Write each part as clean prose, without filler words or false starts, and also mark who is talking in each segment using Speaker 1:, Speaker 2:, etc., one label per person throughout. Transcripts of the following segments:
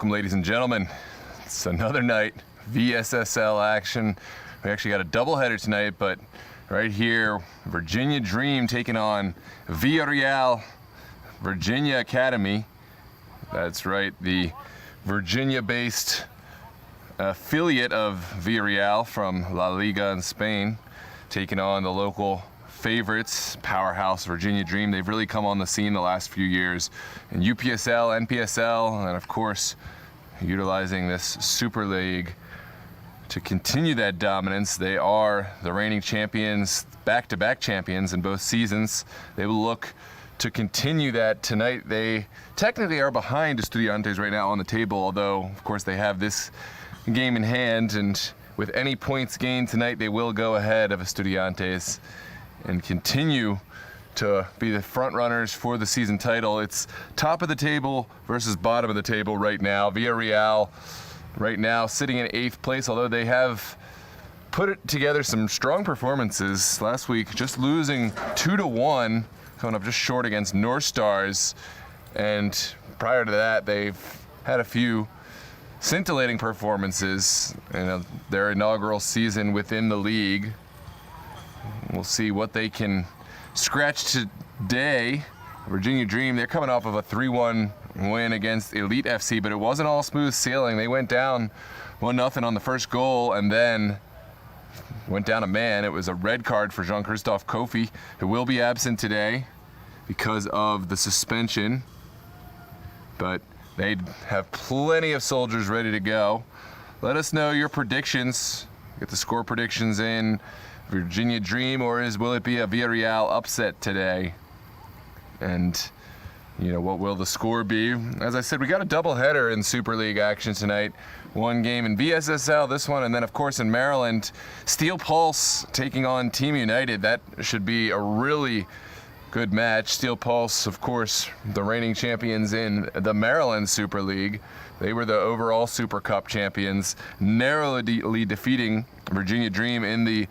Speaker 1: Welcome, ladies and gentlemen. It's another night, VSSL action. We actually got a doubleheader tonight, but right here, Virginia Dream taking on Villareal, Virginia Academy. That's right, the Virginia-based affiliate of Villareal from La Liga in Spain, taking on the local favorites, powerhouse Virginia Dream. They've really come on the scene the last few years in UPSL, NPSL, and of course, utilizing this Super League to continue that dominance. They are the reigning champions, back-to-back champions in both seasons. They will look to continue that tonight. They technically are behind Estudiantes right now on the table, although, of course, they have this game in hand, and with any points gained tonight, they will go ahead of Estudiantes and continue to be the front runners for the season title. It's top of the table versus bottom of the table right now. Villareal right now sitting in 8th place, although they have put together some strong performances last week, just losing 2-1, coming up just short against North Stars. And prior to that, they've had a few scintillating performances in their inaugural season within the league. We'll see what they can scratch today. Virginia Dream, they're coming off of a 3-1 win against Elite FC, but it wasn't all smooth sailing. They went down 1-0 on the first goal and then went down a man. It was a red card for Jean-Christophe Kofi, who will be absent today because of the suspension. But they have plenty of soldiers ready to go. Let us know your predictions. Get the score predictions in. Virginia Dream, or will it be a Villareal upset today? And, you know, what will the score be? As I said, we got a doubleheader in Super League action tonight. One game in VSSL, this one, and then, of course, in Maryland, Steel Pulse taking on Team United. That should be a really good match. Steel Pulse, of course, the reigning champions in the Maryland Super League. They were the overall Super Cup champions, narrowly defeating Virginia Dream in the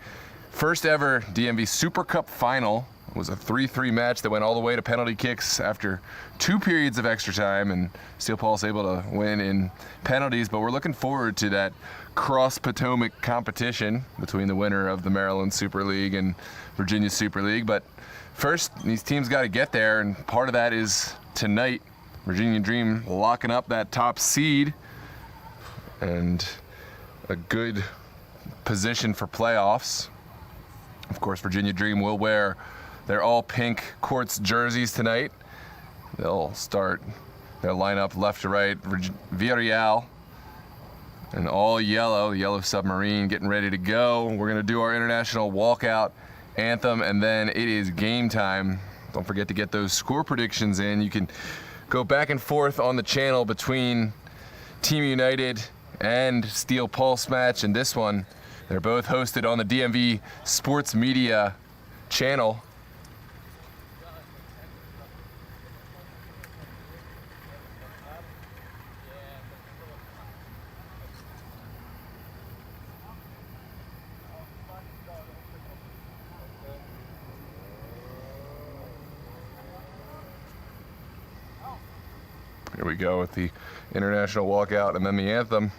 Speaker 1: first ever DMV Super Cup final. It was a 3-3 match that went all the way to penalty kicks after 2 periods of extra time, and Steel Pulse able to win in penalties. But we're looking forward to that cross-Potomac competition between the winner of the Maryland Super League and Virginia Super League. But first, these teams got to get there, and part of that is tonight. Virginia Dream locking up that top seed and a good position for playoffs. Of course, Virginia Dream will wear their all-pink Quartz jerseys tonight. They'll start their lineup left to right. Villareal and all yellow, the Yellow Submarine, getting ready to go. We're going to do our international walkout anthem, and then it is game time. Don't forget to get those score predictions in. You can go back and forth on the channel between Team United and Steel Pulse match, and this one, they're both hosted on the DMV Sports Media channel. Here we go with the international walkout and then the anthem.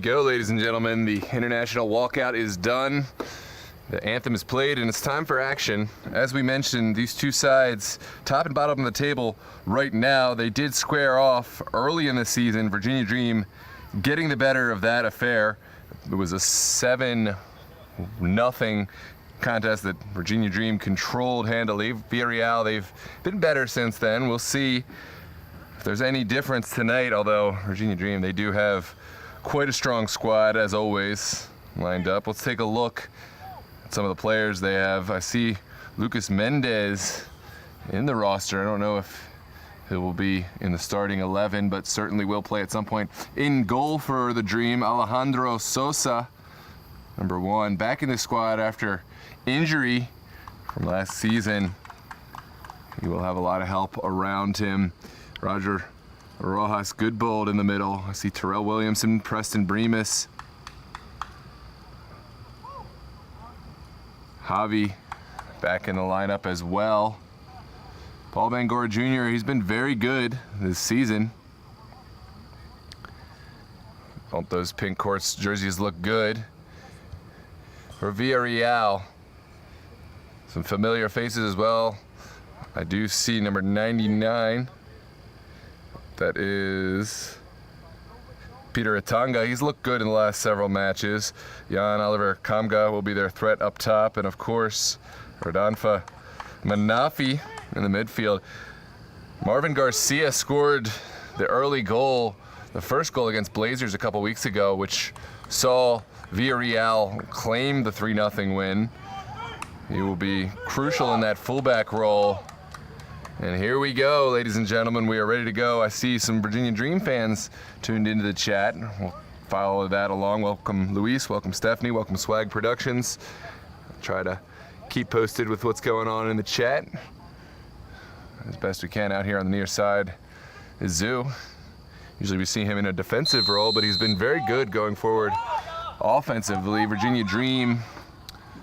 Speaker 1: go, ladies and gentlemen. The international walkout is done. The anthem is played, and it's time for action. As we mentioned, these two sides, top and bottom of the table right now, they did square off early in the season. Virginia Dream getting the better of that affair. It was a 7-0 contest that Virginia Dream controlled handily. Villareal, they've been better since then. We'll see if there's any difference tonight, although Virginia Dream, they do have quite a strong squad, as always, lined up. Let's take a look at some of the players they have. I see Lucas Mendez in the roster. I don't know if he will be in the starting 11, but certainly will play at some point. In goal for the Dream, Alejandro Sosa, number 1, back in the squad after injury from last season. He will have a lot of help around him. Roger Rojas Goodbold in the middle. I see Terrell Williamson, Preston Bremus. Javi back in the lineup as well. Paul Bangura Jr., he's been very good this season. Hope those pink courts jerseys look good. For Villareal, some familiar faces as well. I do see number 99. That is Peter Atanga. He's looked good in the last several matches. Jan Oliver Kamga will be their threat up top. And of course, Rodolfo Manafi in the midfield. Marvin Garcia scored the early goal, the first goal against Blazers a couple weeks ago, which saw Villareal claim the 3-0 win. He will be crucial in that fullback role. And here we go, ladies and gentlemen. We are ready to go. I see some Virginia Dream fans tuned into the chat. We'll follow that along. Welcome, Luis. Welcome, Stephanie. Welcome, Swag Productions. I'll try to keep posted with what's going on in the chat as best we can. Out here on the near side is Zoo. Usually we see him in a defensive role, but he's been very good going forward offensively. Virginia Dream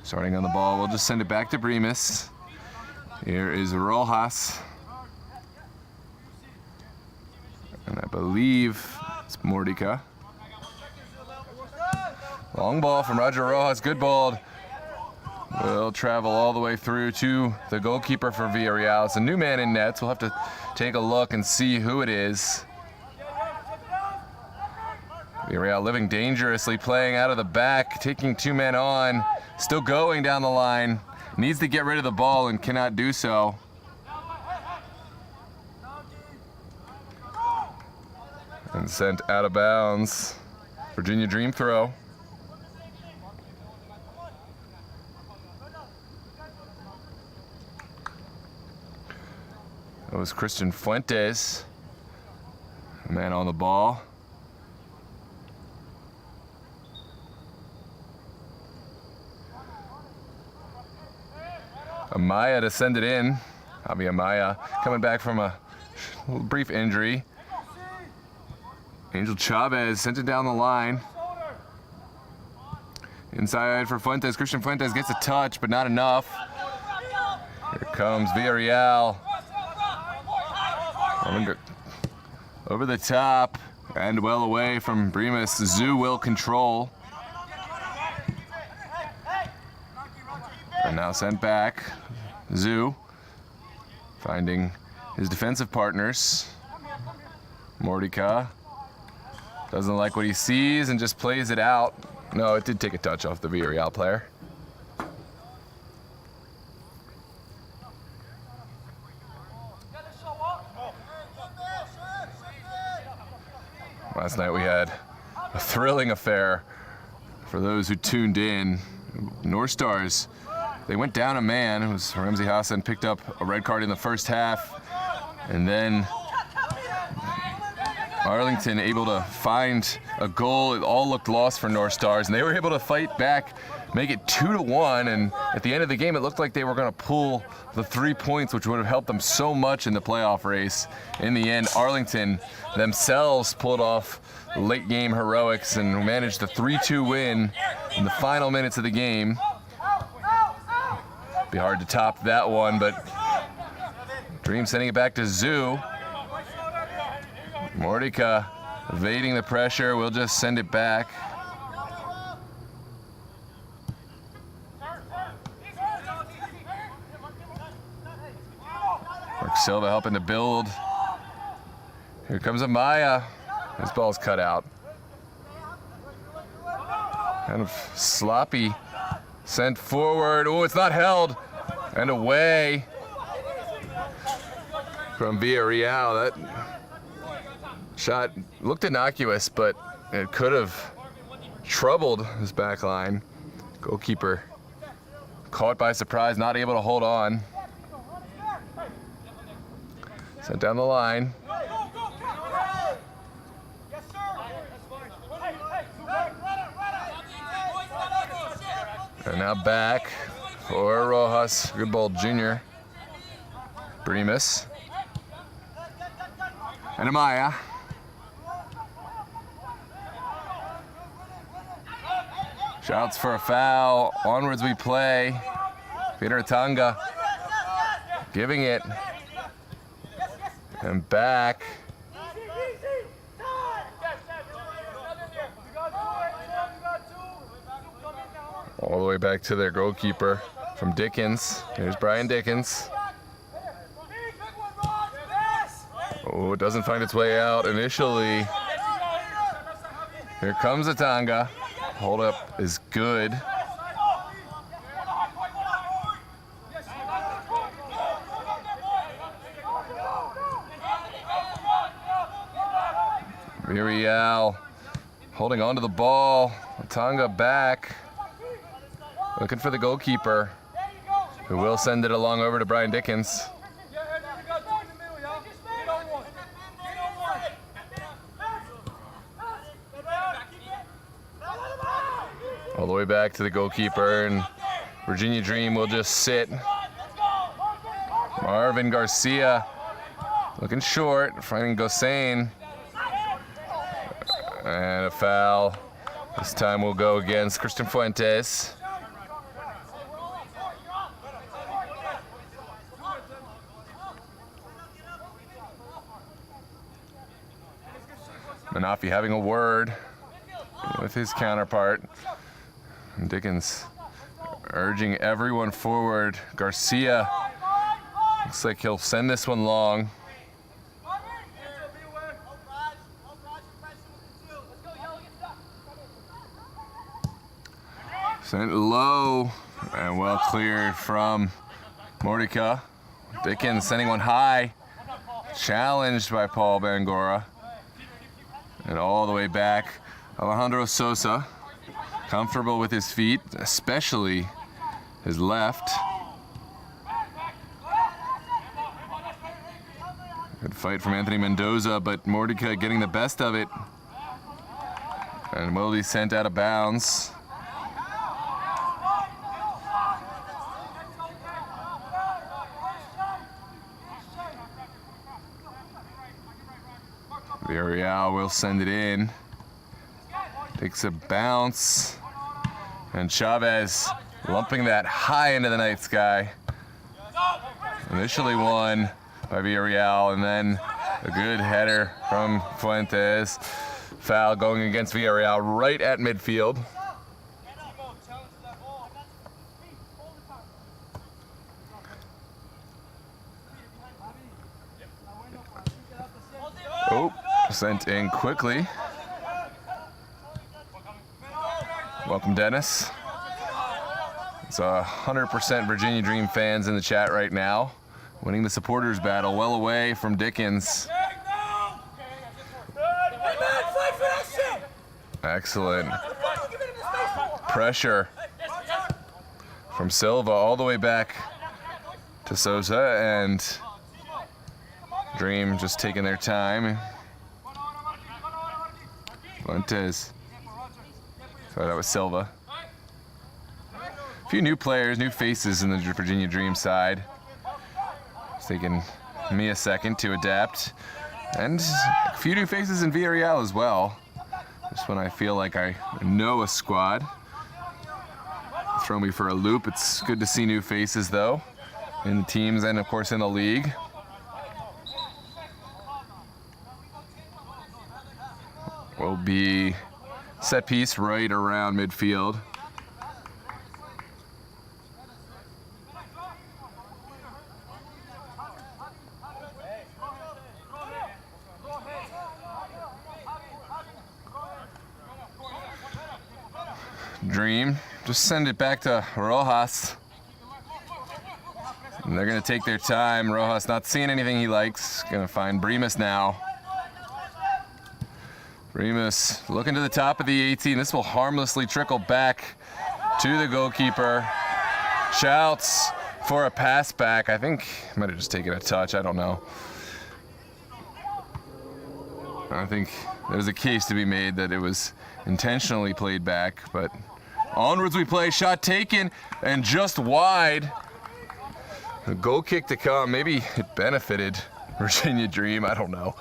Speaker 1: starting on the ball. We'll just send it back to Bremus. Here is Rojas. And I believe it's Mordica. Long ball from Roger Rojas. Good ball. Will travel all the way through to the goalkeeper for Villareal. It's a new man in nets. We'll have to take a look and see who it is. Villareal living dangerously, playing out of the back, taking 2 men on, still going down the line. Needs to get rid of the ball and cannot do so. And sent out of bounds. Virginia Dream throw. That was Christian Fuentes, man on the ball. Amaya to send it in. Javi Amaya coming back from a brief injury. Angel Chavez sent it down the line. Inside for Fuentes. Christian Fuentes gets a touch, but not enough. Here comes Villareal. Over the top and well away from Bremus. Zoo will control. And now sent back. Zoo finding his defensive partners. Mordica doesn't like what he sees and just plays it out. No, it did take a touch off the Villareal player. Last night we had a thrilling affair for those who tuned in. North Stars, they went down a man. It was Ramsey Hassan, picked up a red card in the first half. And then Arlington able to find a goal. It all looked lost for North Stars, and they were able to fight back, make it 2-1. And at the end of the game, it looked like they were going to pull the 3 points, which would have helped them so much in the playoff race. In the end, Arlington themselves pulled off late game heroics and managed the 3-2 win in the final minutes of the game. Be hard to top that one, but Dream sending it back to Zoo. Mordica evading the pressure. We'll just send it back. Silva helping to build. Here comes Amaya. His ball's cut out. Kind of sloppy. Sent forward. Oh, it's not held. And away from Villareal. That shot looked innocuous, but it could have troubled his back line. Goalkeeper caught by surprise, not able to hold on. Sent down the line. And now back for Rojas. Good ball, Junior. Bremus. And Amaya. Shouts for a foul. Onwards we play. Peter Tanga giving it. And back. All the way back to their goalkeeper from Dickens. Here's Brian Dickens. Oh, it doesn't find its way out initially. Here comes Atanga. Hold up is good. Villareal holding on to the ball. Atanga back. Looking for the goalkeeper, who will send it along over to Brian Dickens. All the way back to the goalkeeper, and Virginia Dream will just sit. Marvin Garcia looking short, finding Gosain. And a foul. This time will go against Christian Fuentes. Manafi having a word with his counterpart. And Dickens urging everyone forward. Garcia looks like he'll send this one long. Sent low and well cleared from Mordecai. Dickens sending one high. Challenged by Paul Bangora. And all the way back, Alejandro Sosa, comfortable with his feet, especially his left. Good fight from Anthony Mendoza, but Mordecai getting the best of it. And will be sent out of bounds. Villareal will send it in. Takes a bounce. And Chavez lumping that high into the night sky. Initially won by Villareal, and then a good header from Fuentes. Foul going against Villareal right at midfield. Oh. Sent in quickly. Welcome, Dennis. It's 100% Virginia Dream fans in the chat right now, winning the supporters battle well away from Dickens. Excellent. Pressure from Silva all the way back to Sosa, and Dream just taking their time. Fuentes. Sorry, that was Silva. A few new players, new faces in the Virginia Dream side. It's taking me a second to adapt. And a few new faces in Villareal as well. Just when I feel like I know a squad. Throw me for a loop. It's good to see new faces though, in the teams and of course in the league. Will be set piece right around midfield. Dream just send it back to Rojas. And they're gonna take their time. Rojas not seeing anything he likes. Gonna find Brimas now. Brimas looking to the top of the 18. This will harmlessly trickle back to the goalkeeper. Shouts for a pass back. I think he might have just taken a touch. I don't know. I think there's a case to be made that it was intentionally played back, but onwards we play. Shot taken and just wide. A goal kick to come. Maybe it benefited Virginia Dream. I don't know.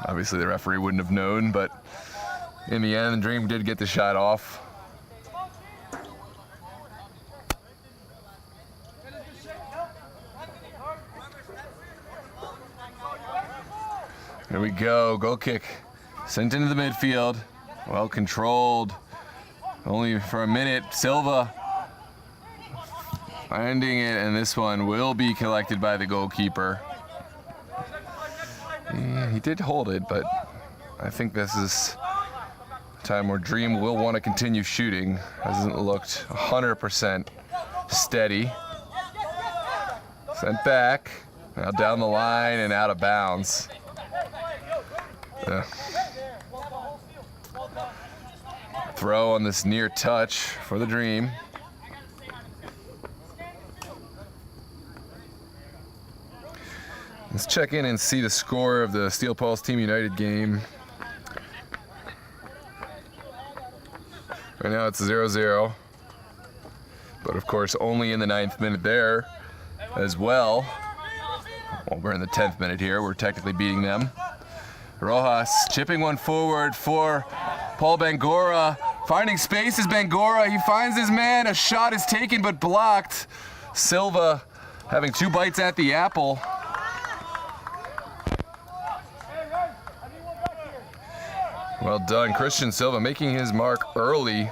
Speaker 1: Obviously the referee wouldn't have known, but in the end, the Dream did get the shot off. There we go, goal kick. Sent into the midfield. Well controlled. Only for a minute. Silva finding it, and this one will be collected by the goalkeeper. Yeah, he did hold it, but I think this is a time where Dream will want to continue shooting. Hasn't looked 100% steady. Sent back. Now down the line and out of bounds. Throw on this near touch for the Dream. Let's check in and see the score of the Steel Pulse Team United game. Right now it's 0-0. But of course only in the 9th minute there as well. Well, we're in the 10th minute here. We're technically beating them. Rojas chipping one forward for Paul Bangura. Finding space is Bangura. He finds his man. A shot is taken but blocked. Silva having 2 bites at the apple. Well done, Christian Silva making his mark early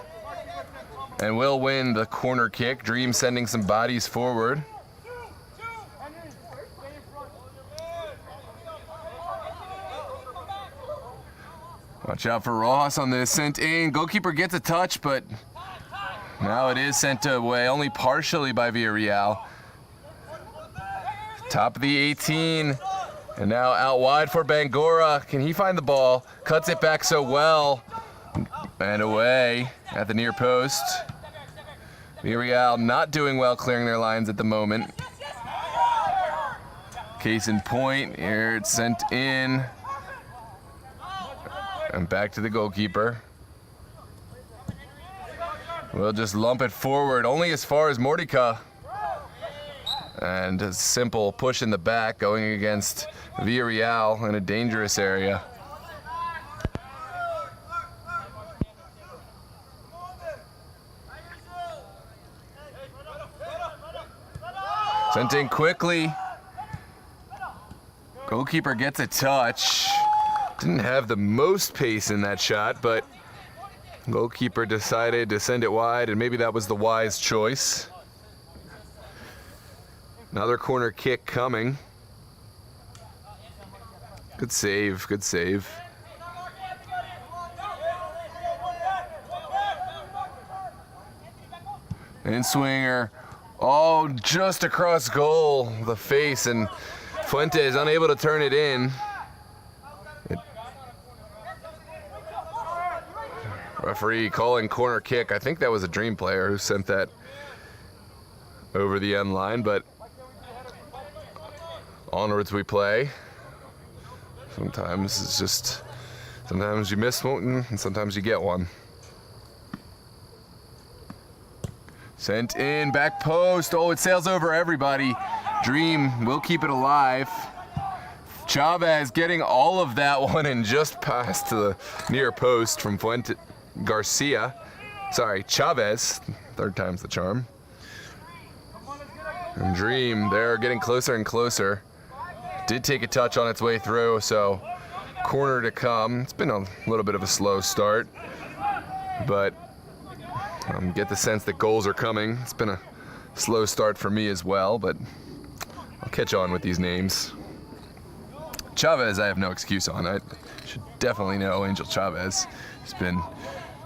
Speaker 1: and will win the corner kick. Dream sending some bodies forward. Watch out for Rojas on this. Sent in. Goalkeeper gets a touch, but now it is sent away only partially by Villareal. Top of the 18. And now out wide for Bangura. Can he find the ball? Cuts it back so well. And away at the near post. Villareal not doing well clearing their lines at the moment. Case in point. Here it's sent in. And back to the goalkeeper. We'll just lump it forward only as far as Mordica. And a simple push in the back going against Villareal in a dangerous area. Sent in quickly. Goalkeeper gets a touch. Didn't have the most pace in that shot, but goalkeeper decided to send it wide, and maybe that was the wise choice. Another corner kick coming. Good save, good save. And swinger. Oh, just across goal, the face, and Fuentes unable to turn it in. Referee calling corner kick. I think that was a Dream player who sent that over the end line, but onwards we play. Sometimes it's just, sometimes you miss one and sometimes you get one. Sent in, back post. Oh, it sails over everybody. Dream will keep it alive. Chavez getting all of that one and just passed to the near post from Garcia. Sorry, Chavez. Third time's the charm. And Dream, they're getting closer and closer. Did take a touch on its way through, so corner to come. It's been a little bit of a slow start, but get the sense that goals are coming. It's been a slow start for me as well, but I'll catch on with these names. Chavez, I have no excuse on. I should definitely know Angel Chavez. He's been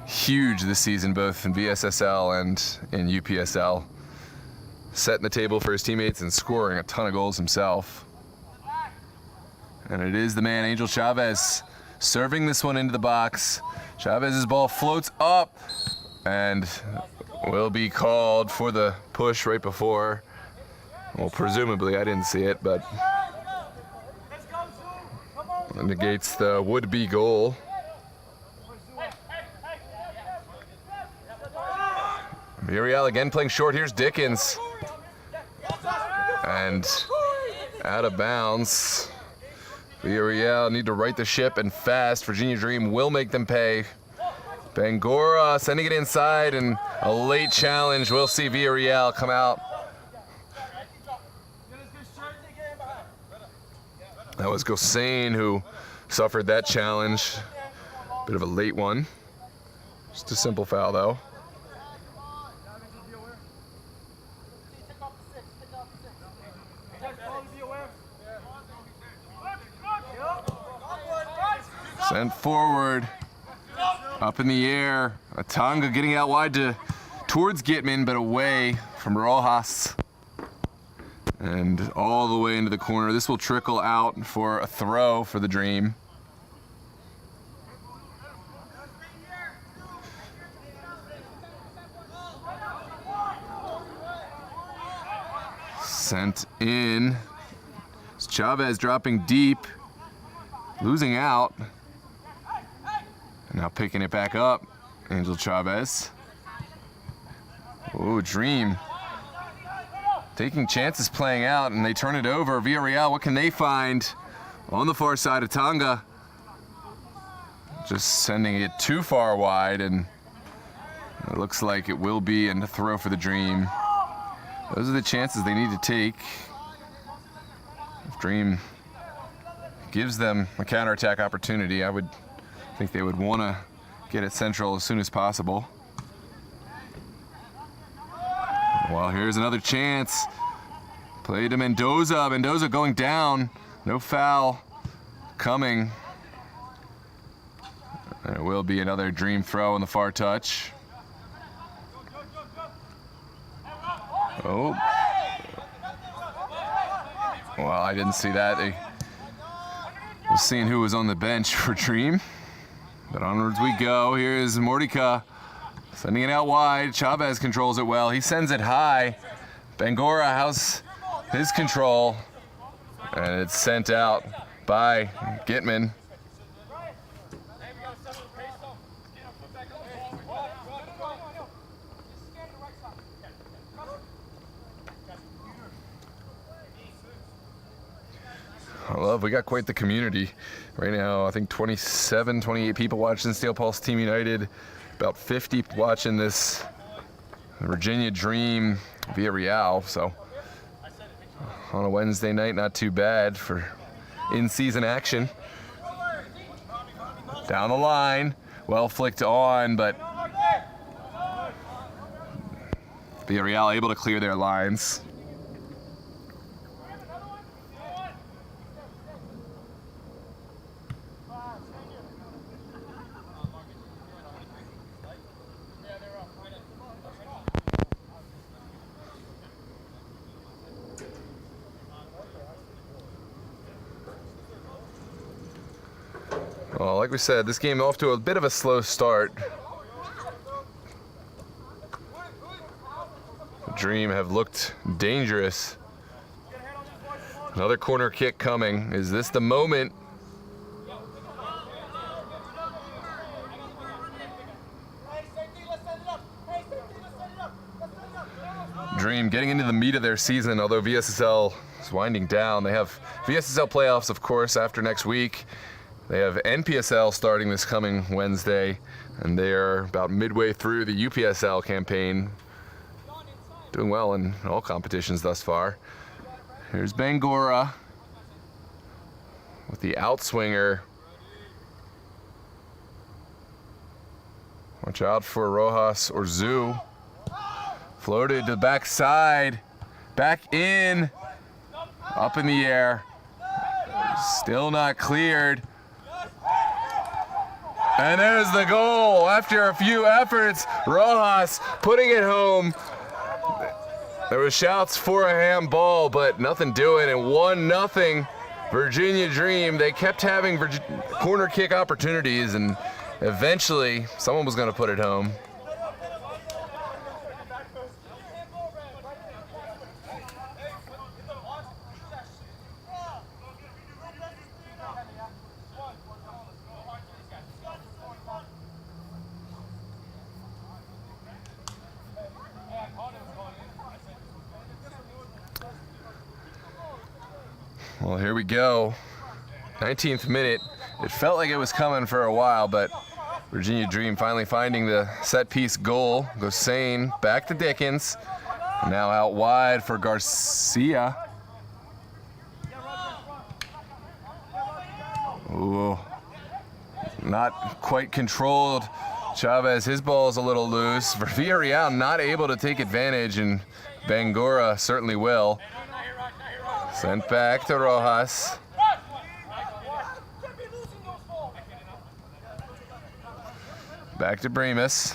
Speaker 1: huge this season, both in VSSL and in UPSL. Setting the table for his teammates and scoring a ton of goals himself. And it is the man, Angel Chavez, serving this one into the box. Chavez's ball floats up and will be called for the push right before. Well, presumably, I didn't see it, but it negates the would-be goal. Villareal again playing short. Here's Dickens. And out of bounds. Villareal need to right the ship and fast. Virginia Dream will make them pay. Bangura sending it inside, and a late challenge. We'll see Villareal come out. That was Gosain who suffered that challenge. Bit of a late one. Just a simple foul though. Sent forward, up in the air. Atanga getting out wide towards Gitman, but away from Rojas. And all the way into the corner. This will trickle out for a throw for the Dream. Sent in. It's Chavez dropping deep, losing out. Now picking it back up, Angel Chavez. Oh, Dream taking chances playing out, and they turn it over. Villareal, what can they find? On the far side of Tonga. Just sending it too far wide, and it looks like it will be a throw for the Dream. Those are the chances they need to take. If Dream gives them a counterattack opportunity, I would think they would want to get it central as soon as possible. Well, here's another chance. Play to Mendoza. Mendoza going down. No foul coming. There will be another Dream throw on the far touch. Oh. Well, I didn't see that. They was seeing who was on the bench for Dream. But onwards we go. Here is Mordica sending it out wide. Chavez controls it well. He sends it high. Bangura has his control. And it's sent out by Gitman. I love, we got quite the community right now. I think 27, 28 people watching Steel Pulse Team United, about 50 watching this Virginia Dream Villareal. So on a Wednesday night, not too bad for in-season action. Down the line, well flicked on, but Villareal able to clear their lines. Well, like we said, this game off to a bit of a slow start. The Dream have looked dangerous. Another corner kick coming. Is this the moment? Dream getting into the meat of their season, although VSSL is winding down. They have VSSL playoffs, of course, after next week. They have NPSL starting this coming Wednesday, and they are about midway through the UPSL campaign. Doing well in all competitions thus far. Here's Bangura with the outswinger. Watch out for Rojas or Zoo. Floated to the backside, back in, up in the air. Still not cleared. And there's the goal. After a few efforts, Rojas putting it home. There were shouts for a handball, but nothing doing, and 1-0 Virginia Dream. They kept having corner kick opportunities, and eventually someone was going to put it home. Well, here we go. 19th minute. It felt like it was coming for a while, but Virginia Dream finally finding the set piece goal. Gosain back to Dickens. Now out wide for Garcia. Ooh, not quite controlled. Chavez, his ball's a little loose. For Villareal, not able to take advantage, and Bangura certainly will. Sent back to Rojas. Back to Bremus.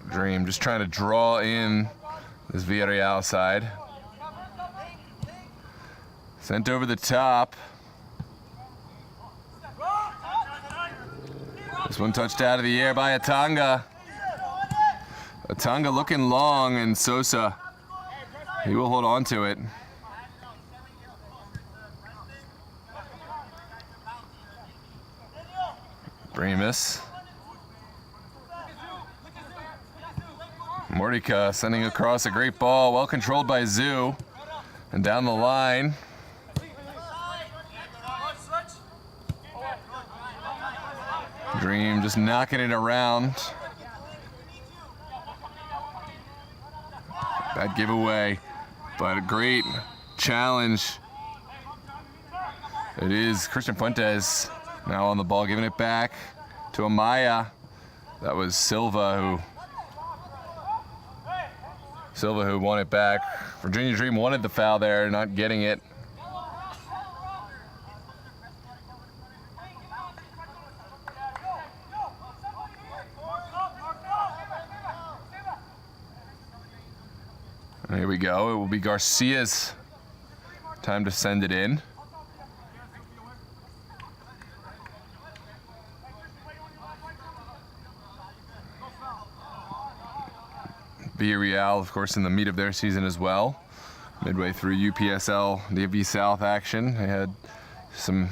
Speaker 1: Dream just trying to draw in this Villareal side. Sent over the top. This one touched out of the air by Atanga. Atanga looking long, and Sosa, he will hold on to it. Bremus. Mordica sending across a great ball, well controlled by Zoo. And down the line. Dream just knocking it around. Bad giveaway, but a great challenge. It is Christian Fuentes now on the ball, giving it back to Amaya. That was Silva who won it back. Virginia Dream wanted the foul there, not getting it. Here we go. It will be Garcia's time to send it in. Villareal, of course, in the meat of their season as well. Midway through UPSL, DV South action. They had some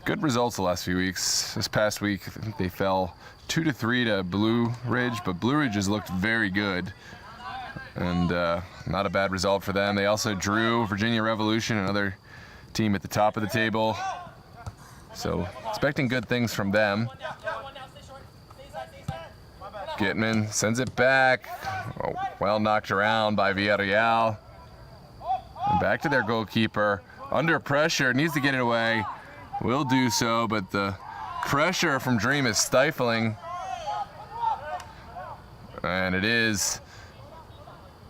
Speaker 1: good results the last few weeks. This past week, I think they fell 2-3 to Blue Ridge, but Blue Ridge has looked very good. And not a bad result for them. They also drew Virginia Revolution, another team at the top of the table. So expecting good things from them. Gitman sends it back. Oh, well knocked around by Villareal. And back to their goalkeeper. Under pressure, needs to get it away. Will do so, but the pressure from Dream is stifling. And it is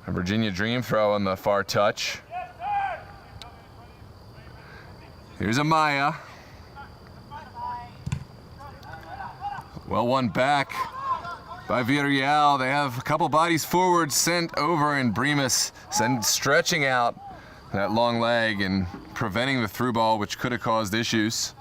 Speaker 1: a Virginia Dream throw on the far touch. Here's Amaya. Well won back by Villareal. They have a couple bodies forward, sent over, and Bremus stretching out that long leg and preventing the through ball, which could have caused issues.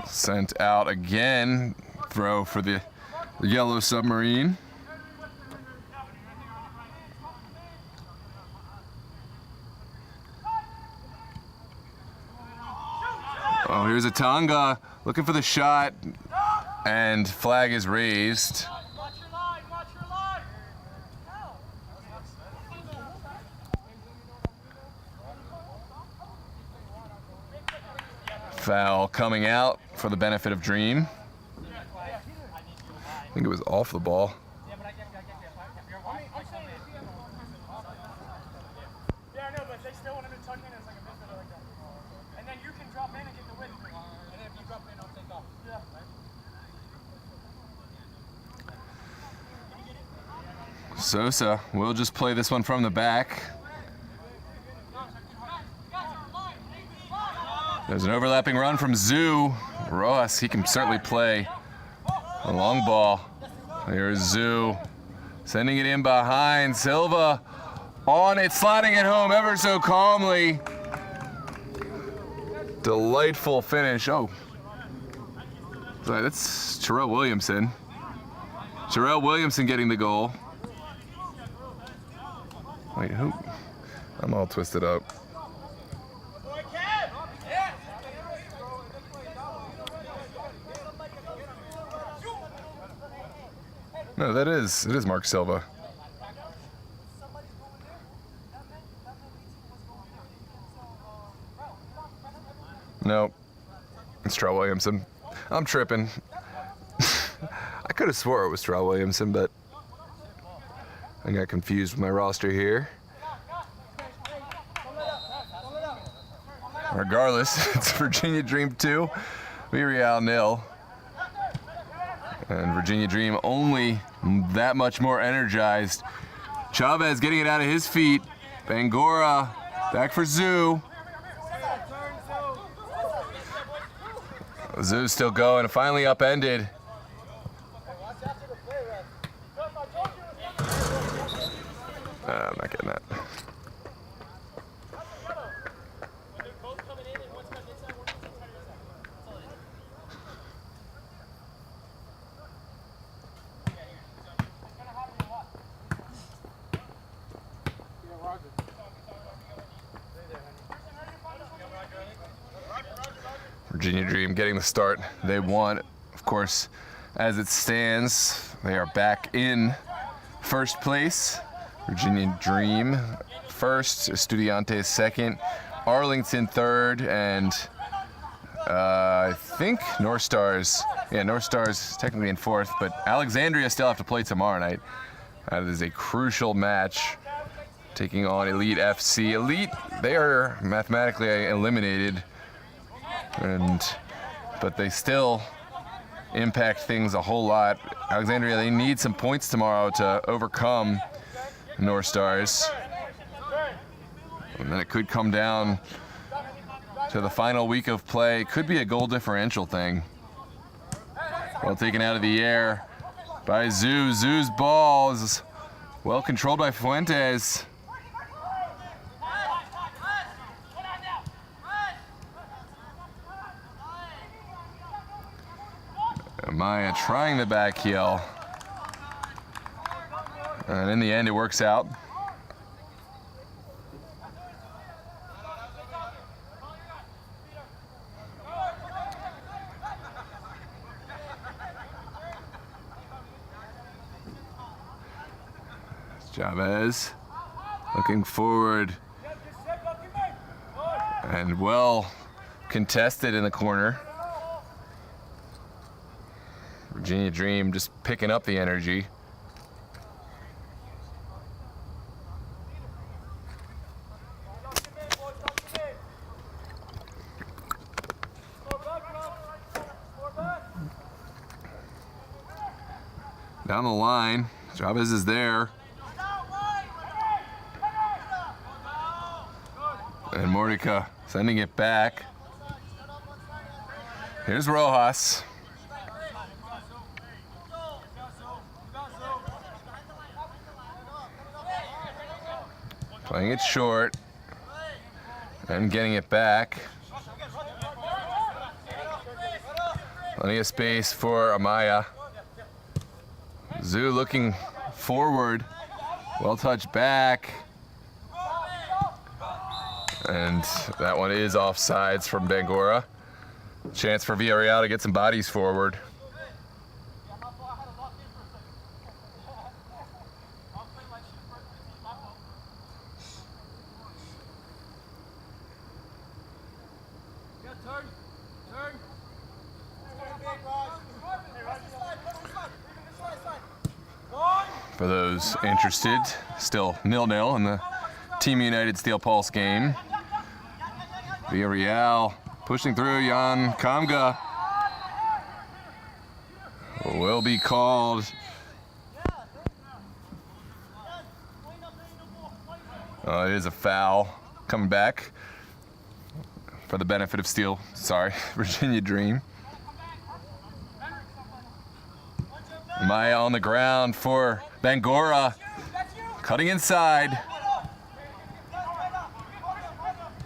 Speaker 1: Sent out again. Throw for the Yellow Submarine. Oh, here's Atanga looking for the shot, and flag is raised. Foul coming out for the benefit of Dream. I think it was off the ball. Sosa will just play this one from the back. There's an overlapping run from Zoo. Rojas, he can certainly play a long ball. Here's Zoo, sending it in behind. Silva on it, sliding it home ever so calmly. Delightful finish. Oh, sorry, that's Terrell Williamson. Terrell Williamson getting the goal. Wait, who? I'm all twisted up. No, it is Mark Silva. No, it's Terrell Williamson. I'm tripping. I could have swore it was Terrell Williamson, but I got confused with my roster here. Regardless, it's Virginia Dream 2, Villareal 0. And Virginia Dream only that much more energized. Chavez getting it out of his feet. Bangura back for Zoo. Zoo's still going, and finally upended. I'm not getting that. Virginia Dream getting the start they want. Of course, as it stands, they are back in first place. Virginia Dream first, Estudiantes second, Arlington third, and I think North Stars. Yeah, North Stars technically in fourth, but Alexandria still have to play tomorrow night. That is a crucial match, taking on Elite FC. Elite, they are mathematically eliminated, but they still impact things a whole lot. Alexandria, they need some points tomorrow to overcome North Stars. And then it could come down to the final week of play. Could be a goal differential thing. Well taken out of the air by Zoo. Zoo's ball is well controlled by Fuentes. Maya trying the back heel. And in the end, it works out. Chavez looking forward. And well contested in the corner. Virginia Dream just picking up the energy. Down the line, Chavez is there. And Mordecai sending it back. Here's Rojas. Playing it short and getting it back. Plenty of space for Amaya. Zoo looking forward. Well touched back. And that one is offsides from Bangura. Chance for Villareal to get some bodies forward. For those interested, still 0-0 in the Team United Steel Pulse game. Villareal pushing through. Jan Kamga will be called. It is a foul coming back for the benefit of Steel. Sorry, Virginia Dream. Maya on the ground for Bangura. Cutting inside.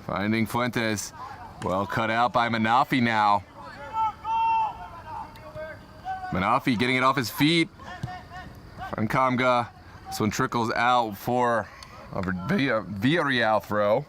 Speaker 1: Finding Fuentes. Well cut out by Manafi now. Manafi getting it off his feet. Kamga. This one trickles out for a Villareal throw.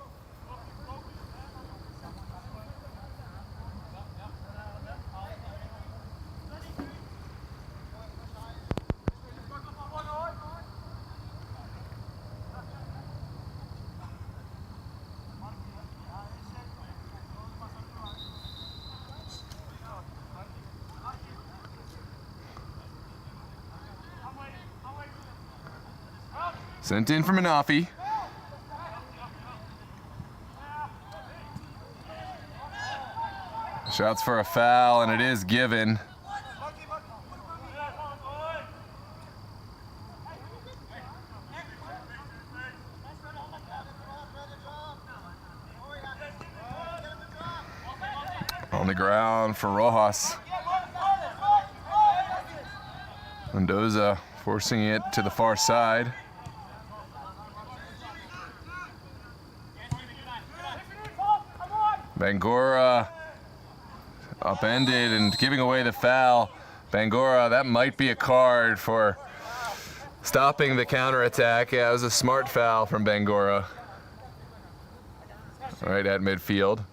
Speaker 1: Sent in from Manafi. Shouts for a foul, and it is given. On the ground for Rojas. Mendoza forcing it to the far side. Bangura upended and giving away the foul. Bangura, that might be a card for stopping the counterattack. Yeah, it was a smart foul from Bangura. Right at midfield.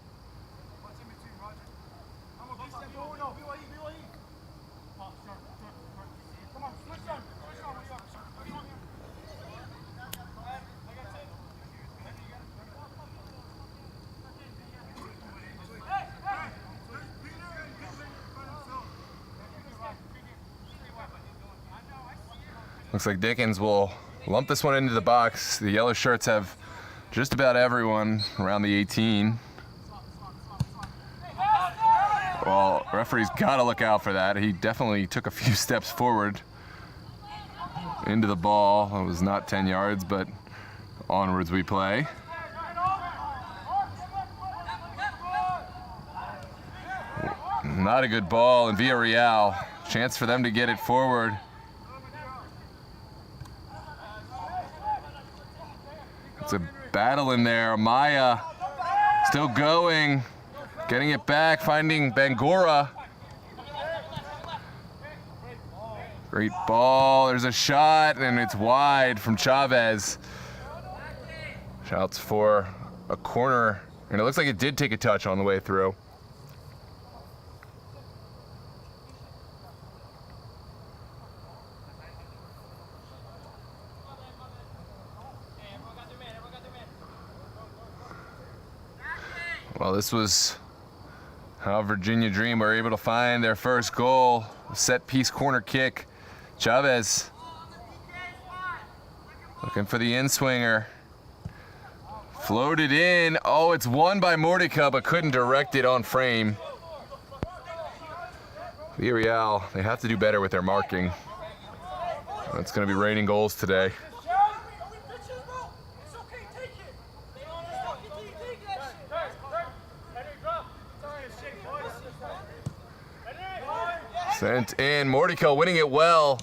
Speaker 1: Looks like Dickens will lump this one into the box. The yellow shirts have just about everyone around the 18. Well, referee's got to look out for that. He definitely took a few steps forward into the ball. It was not 10 yards, but onwards we play. Not a good ball in Villareal. Chance for them to get it forward. It's a battle in there. Maya still going, getting it back, finding Bangura. Great ball. There's a shot, and it's wide from Chavez. Shouts for a corner, and it looks like it did take a touch on the way through. Well, this was how Virginia Dream were able to find their first goal. A set-piece corner kick. Chavez looking for the in-swinger. Floated in. Oh, it's won by Mordica, but couldn't direct it on frame. Villareal, they have to do better with their marking. That's going to be raining goals today. Sent in. Mordico winning it well.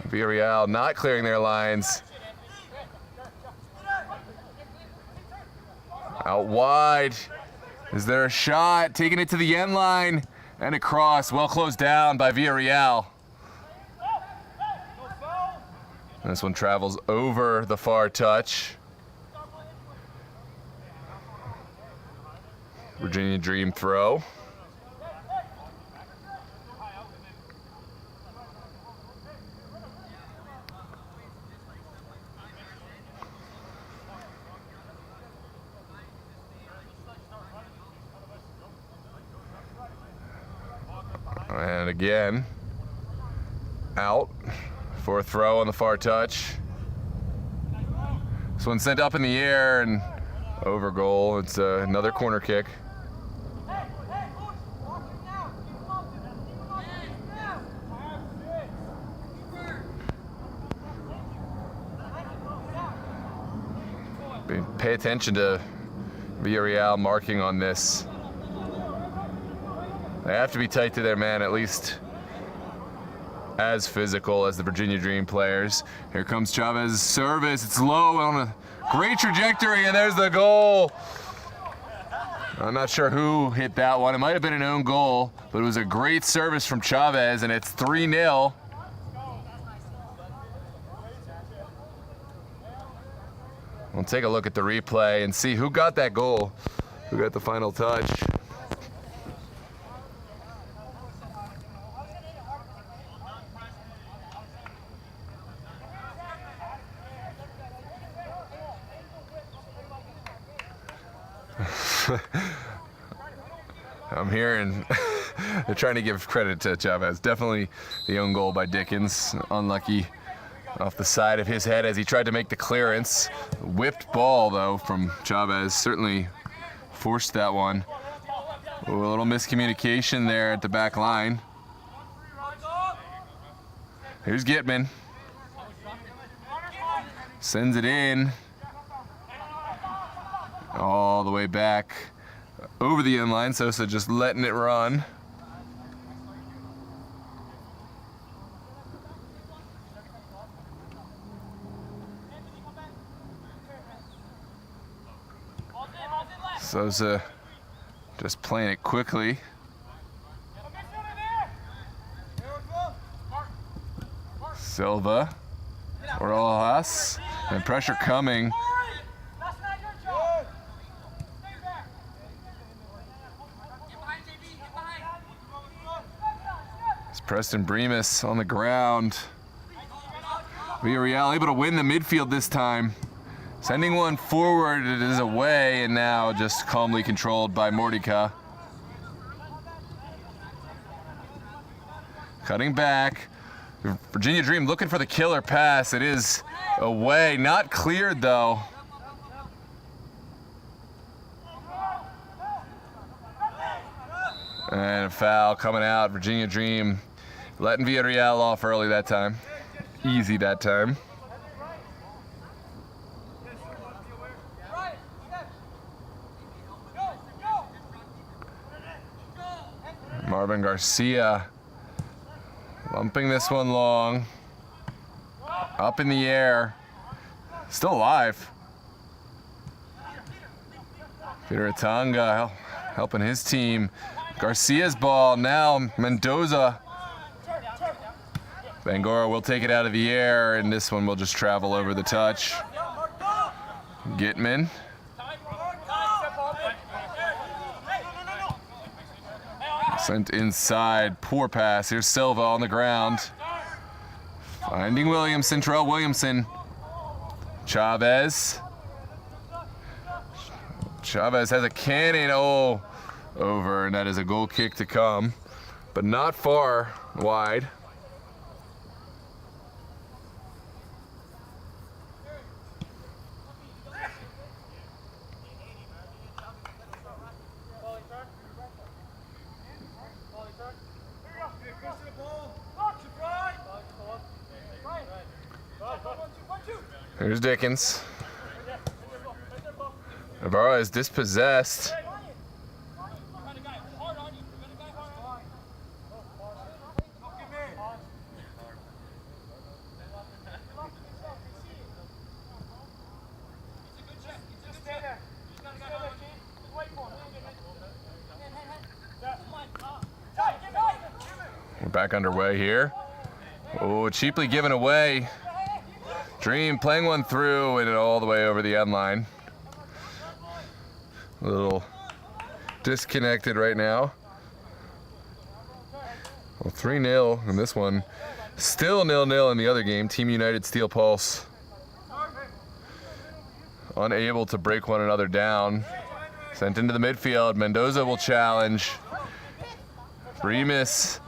Speaker 1: Villareal not clearing their lines. Out wide. Is there a shot? Taking it to the end line. And a cross. Well closed down by Villareal. And this one travels over the far touch. Virginia Dream throw. And again, out for a throw on the far touch. This one sent up in the air and over goal. It's another corner kick. pay attention to Villareal marking on this. They have to be tight to their man, at least as physical as the Virginia Dream players. Here comes Chavez's service. It's low on a great trajectory, and there's the goal. I'm not sure who hit that one. It might have been an own goal, but it was a great service from Chavez, and it's 3-0. We'll take a look at the replay and see who got that goal, who got the final touch. I'm hearing they're trying to give credit to Chavez. Definitely the own goal by Dickens. Unlucky off the side of his head as he tried to make the clearance. Whipped ball, though, from Chavez. Certainly forced that one. A little miscommunication there at the back line. Here's Gitman. Sends it in. All the way back over the end line. Sosa just letting it run. Sosa just playing it quickly. Silva, Rojas, and pressure coming. It's Preston Bremus on the ground. Villareal able to win the midfield this time. Sending one forward, it is away, and now just calmly controlled by Mordika. Cutting back. Virginia Dream looking for the killer pass. It is away, not cleared though. And a foul coming out. Virginia Dream letting Villareal off early that time. Easy that time. Marvin Garcia lumping this one long. Up in the air. Still alive. Peter Atanga helping his team. Garcia's ball now. Mendoza. Bangora will take it out of the air, and this one will just travel over the touch. Gitman. Sent inside, poor pass. Here's Silva on the ground. Finding Williamson, Terrell Williamson. Chavez. Chavez has a cannon, over, and that is a goal kick to come, but not far wide. Here's Dickens. Navarro is dispossessed. We're back underway here. Oh, cheaply given away. Dream playing one through and all the way over the end line. A little disconnected right now. Well, 3-0 in this one. Still 0-0 in the other game. Team United Steel Pulse unable to break one another down. Sent into the midfield. Mendoza will challenge. Bremus.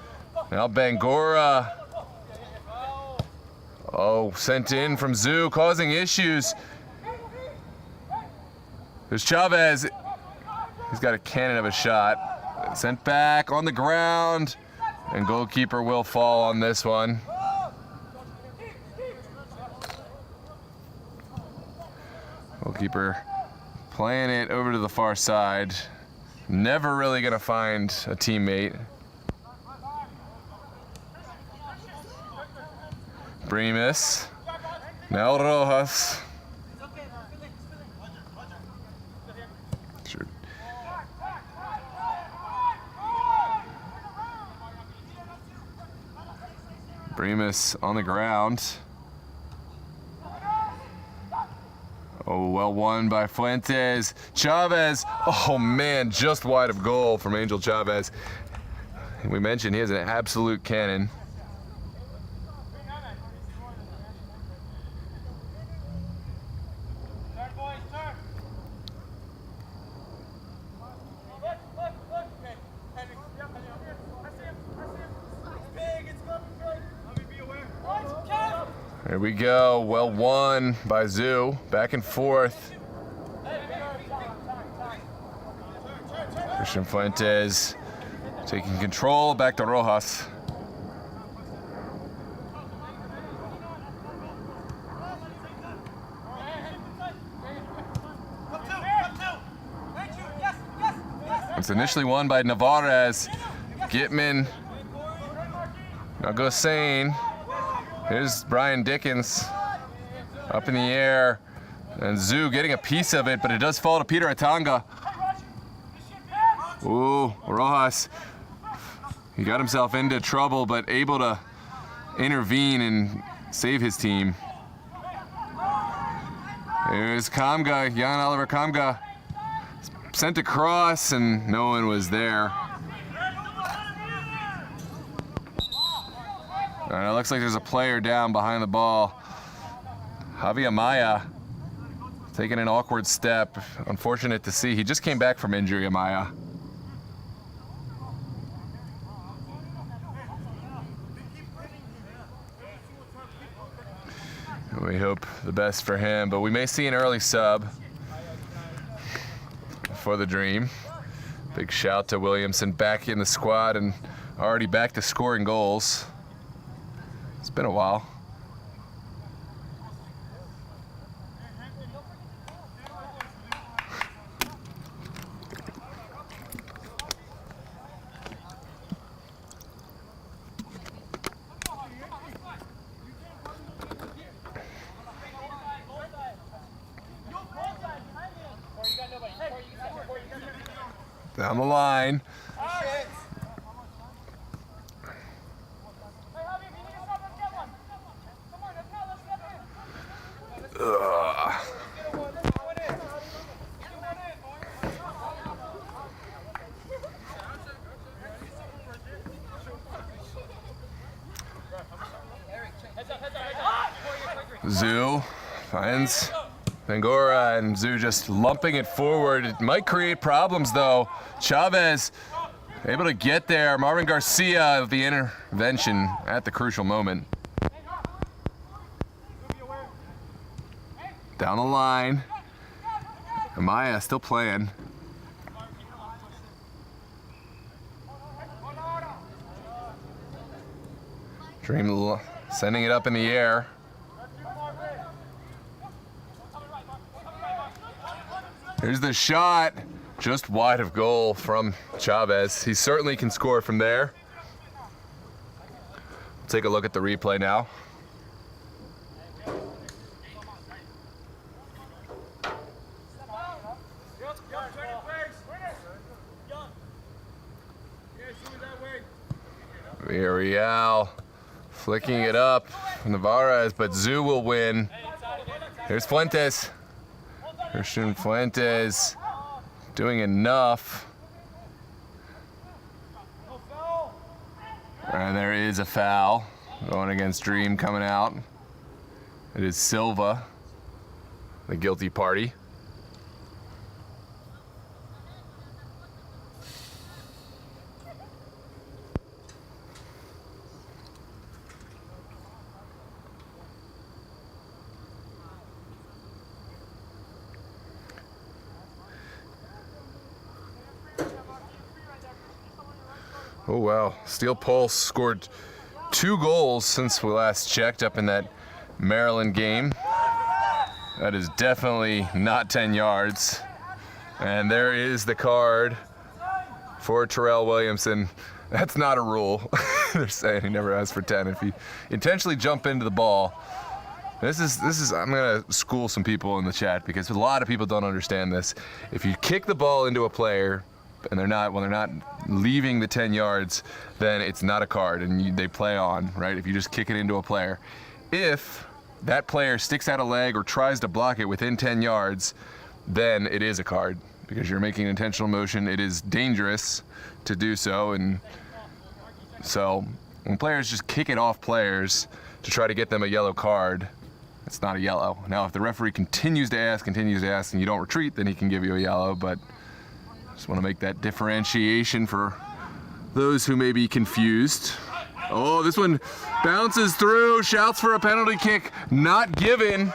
Speaker 1: Now Bangora. Oh, sent in from Zoo, causing issues. There's Chavez. He's got a cannon of a shot. Sent back on the ground, and goalkeeper will fall on this one. Goalkeeper playing it over to the far side. Never really gonna find a teammate. Bremis. Now Rojas. Sure. Bremis on the ground. Oh, well won by Fuentes. Chavez, oh man, just wide of goal from Angel Chavez. We mentioned he has an absolute cannon. There we go, well won by Zoo, back and forth. Christian Fuentes taking control, back to Rojas. It's initially won by Navarez. Gitman, now go Sane. Here's Brian Dickens up in the air, and Zoo getting a piece of it, but it does fall to Peter Atanga. Ooh, Rojas, he got himself into trouble, but able to intervene and save his team. Here's Kamga, Jan Oliver Kamga, sent across, and no one was there. It looks like there's a player down behind the ball. Javi Amaya taking an awkward step. Unfortunate to see. He just came back from injury, Amaya. We hope the best for him, but we may see an early sub for the Dream. Big shout to Williamson, back in the squad and already back to scoring goals. It's been a while. Down the line. Zoo finds Bangora, and Zoo just lumping it forward. It might create problems though. Chavez able to get there. Marvin Garcia with the intervention at the crucial moment. Down the line. Amaya still playing. Dream sending it up in the air. Here's the shot, just wide of goal from Chavez. He certainly can score from there. Take a look at the replay now. Villareal flicking it up, Navarez, but Zoo will win. Here's Fuentes. Christian Fuentes doing enough. And there is a foul going against Dream coming out. It is Silva, the guilty party. Oh wow, Steel Pulse scored 2 goals since we last checked up in that Maryland game. That is definitely not 10 yards. And there is the card for Terrell Williamson. That's not a rule. They're saying he never asked for 10 if he intentionally jump into the ball. This is I'm gonna school some people in the chat because a lot of people don't understand this. If you kick the ball into a player and they're not leaving the 10 yards, then it's not a card and they play on, right? If you just kick it into a player. If that player sticks out a leg or tries to block it within 10 yards, then it is a card because you're making an intentional motion. It is dangerous to do so, and so when players just kick it off players to try to get them a yellow card, it's not a yellow. Now, if the referee continues to ask, and you don't retreat, then he can give you a yellow, but just want to make that differentiation for those who may be confused. Oh, this one bounces through, shouts for a penalty kick, not given.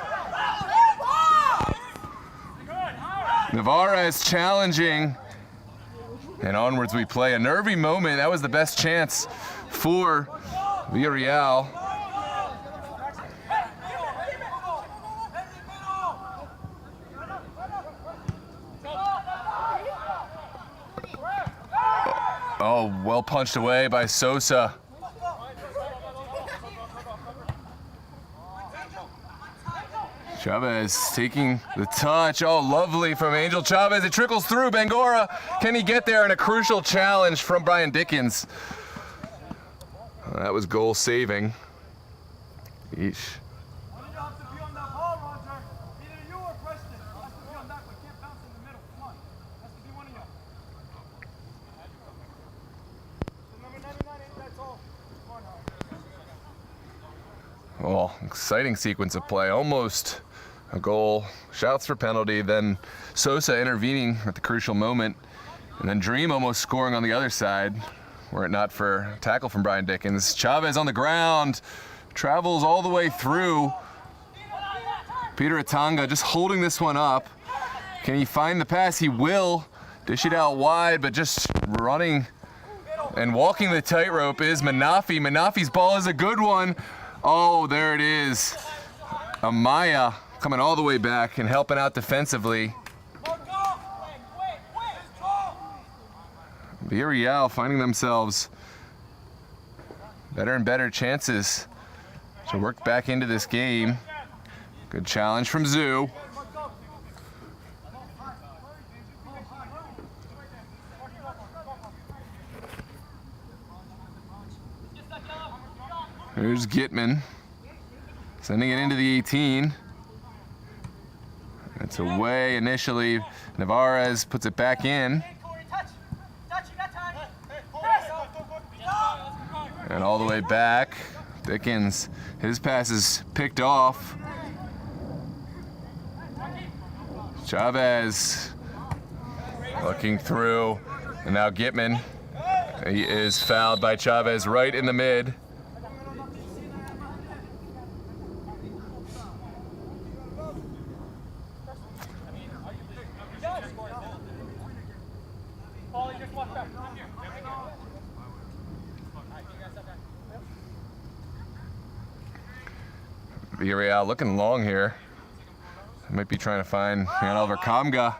Speaker 1: Navarez challenging, and onwards we play. A nervy moment. That was the best chance for Villareal. Oh, well punched away by Sosa. Chavez taking the touch. Oh, lovely from Angel Chavez. It trickles through. Bangura, can he get there? And a crucial challenge from Brian Dickens. That was goal saving. Eesh. Oh, exciting sequence of play. Almost a goal. Shouts for penalty. Then Sosa intervening at the crucial moment. And then Dream almost scoring on the other side, were it not for a tackle from Brian Dickens. Chavez on the ground. Travels all the way through. Peter Atanga just holding this one up. Can he find the pass? He will. Dish it out wide, but just running and walking the tightrope is Manafi. Manafi's ball is a good one. Oh, there it is. Amaya coming all the way back and helping out defensively. Villareal finding themselves better and better chances to work back into this game. Good challenge from Zoo. Here's Gitman, sending it into the 18. It's away initially. Navarez puts it back in. And all the way back. Dickens, his pass is picked off. Chavez looking through. And now Gitman. He is fouled by Chavez right in the mid. Villareal looking long here. Might be trying to find Jan Oliver Kamga.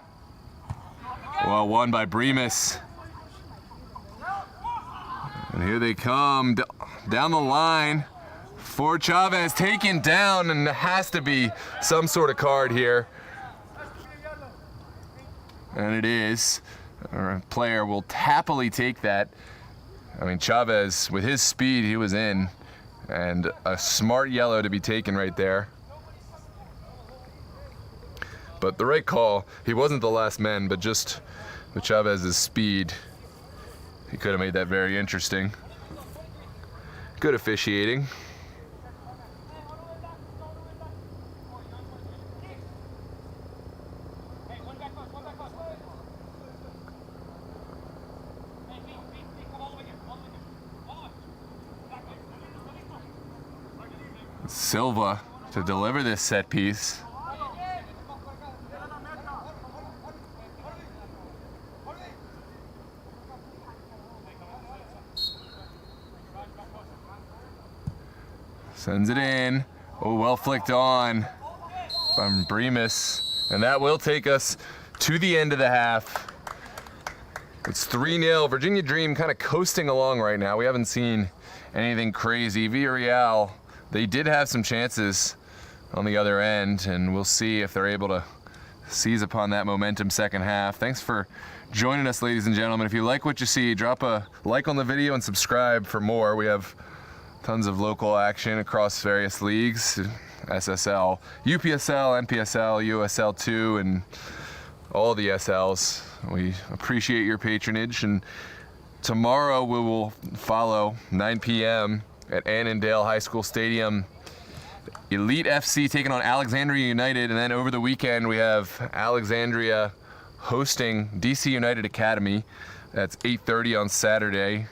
Speaker 1: Well, won by Bremus. And here they come down the line for Chavez, taken down, and there has to be some sort of card here. And it is. Our player will happily take that. I mean, Chavez, with his speed, he was in. And a smart yellow to be taken right there. But the right call. He wasn't the last man, but just with Chavez's speed, he could have made that very interesting. Good officiating. Silva to deliver this set piece. Sends it in. Oh, well flicked on from Bremus. And that will take us to the end of the half. It's 3-0. Virginia Dream kind of coasting along right now. We haven't seen anything crazy. Villareal, they did have some chances on the other end, and we'll see if they're able to seize upon that momentum second half. Thanks for joining us, ladies and gentlemen. If you like what you see, drop a like on the video and subscribe for more. We have tons of local action across various leagues, SSL, UPSL, NPSL, USL2, and all the SLs. We appreciate your patronage, and tomorrow we will follow 9 p.m. at Annandale High School Stadium. Elite FC taking on Alexandria United, and then over the weekend we have Alexandria hosting DC United Academy. That's 8:30 on Saturday.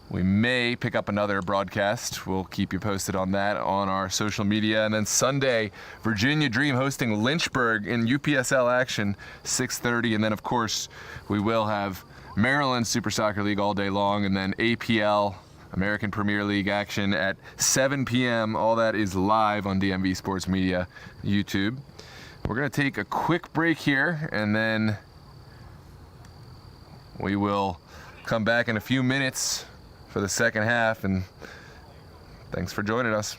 Speaker 1: We may pick up another broadcast. We'll keep you posted on that on our social media. And then Sunday, Virginia Dream hosting Lynchburg in UPSL action, 6:30. And then, of course, we will have Maryland Super Soccer League all day long, and then APL, American Premier League action at 7 p.m. All that is live on DMV Sports Media YouTube. We're going to take a quick break here, and then we will come back in a few minutes for the second half, and thanks for joining us.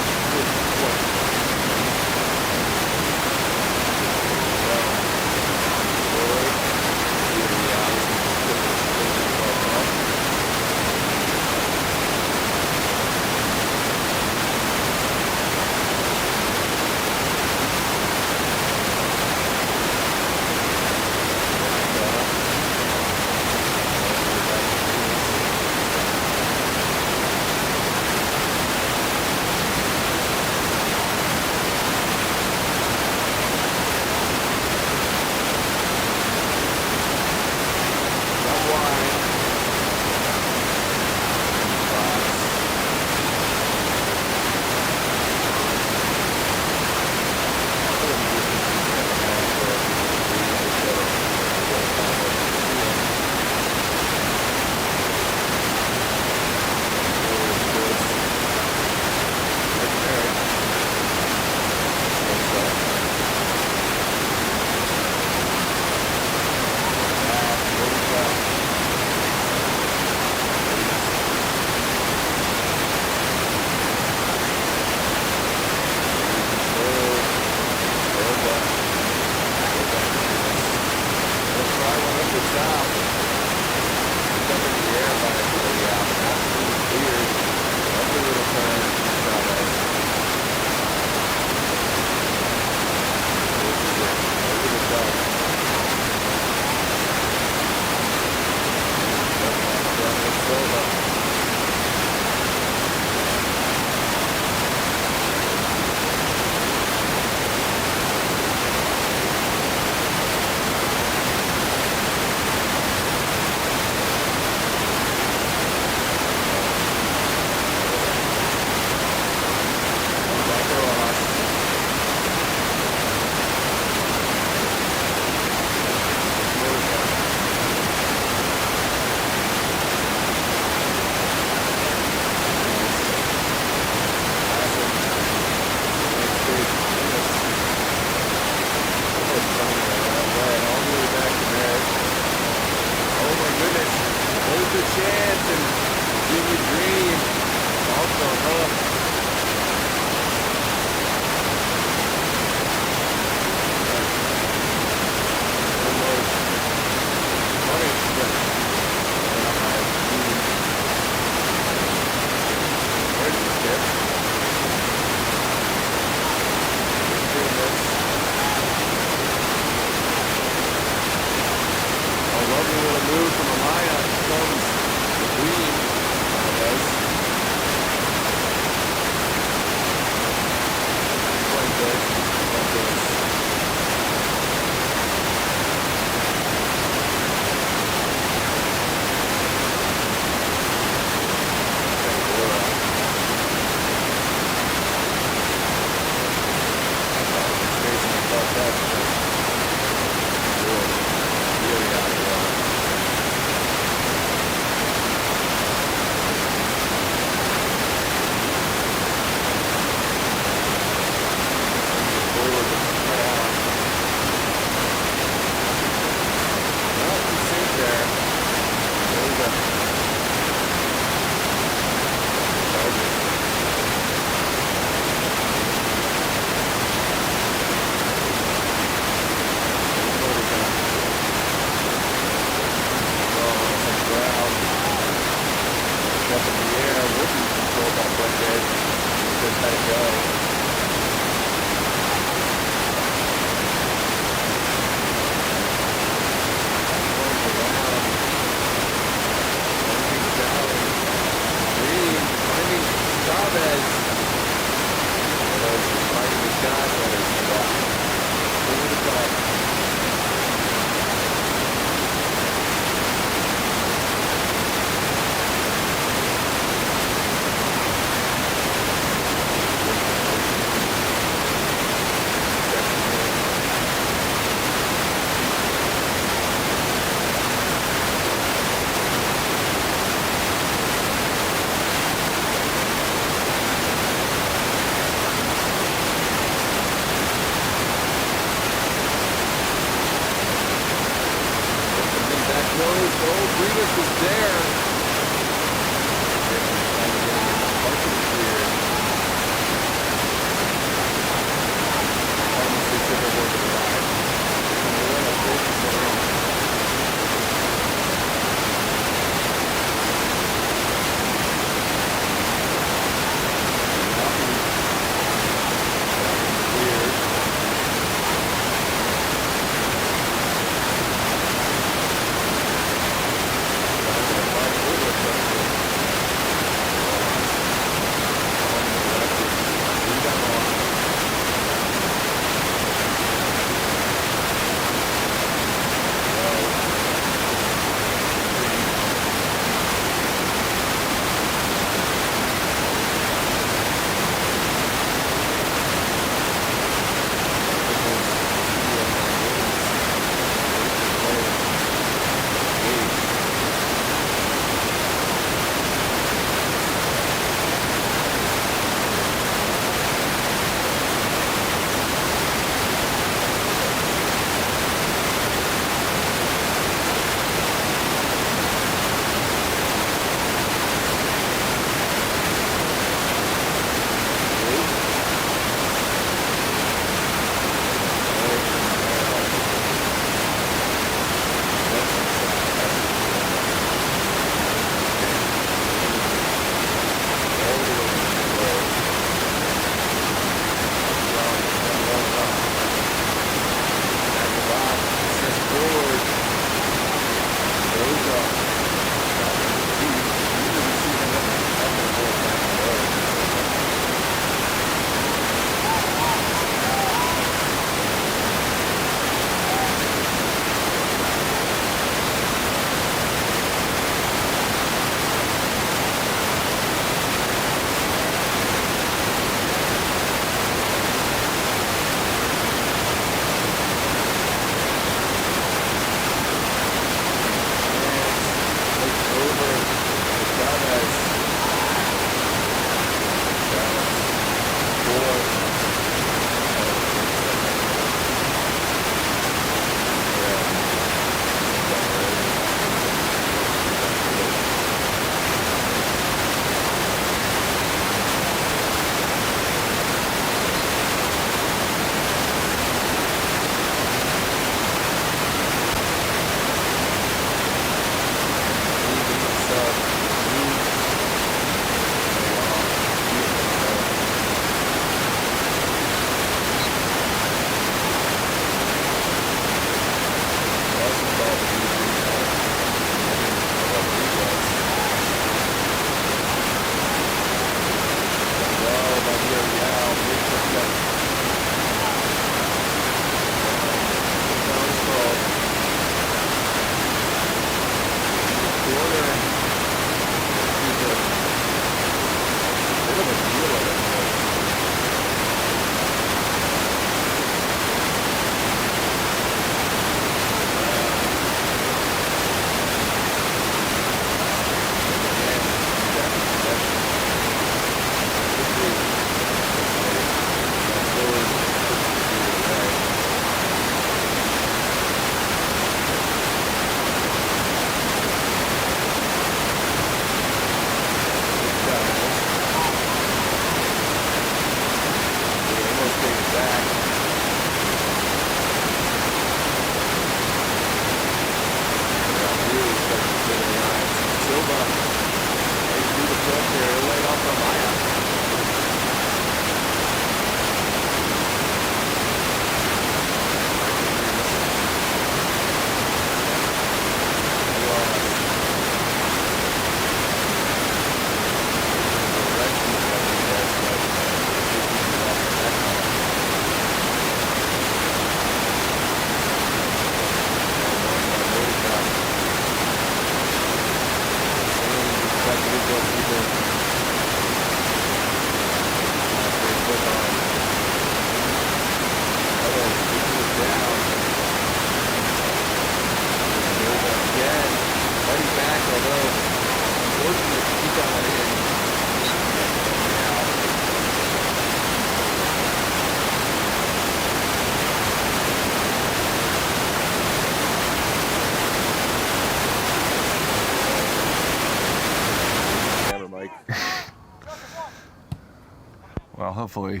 Speaker 1: Well, hopefully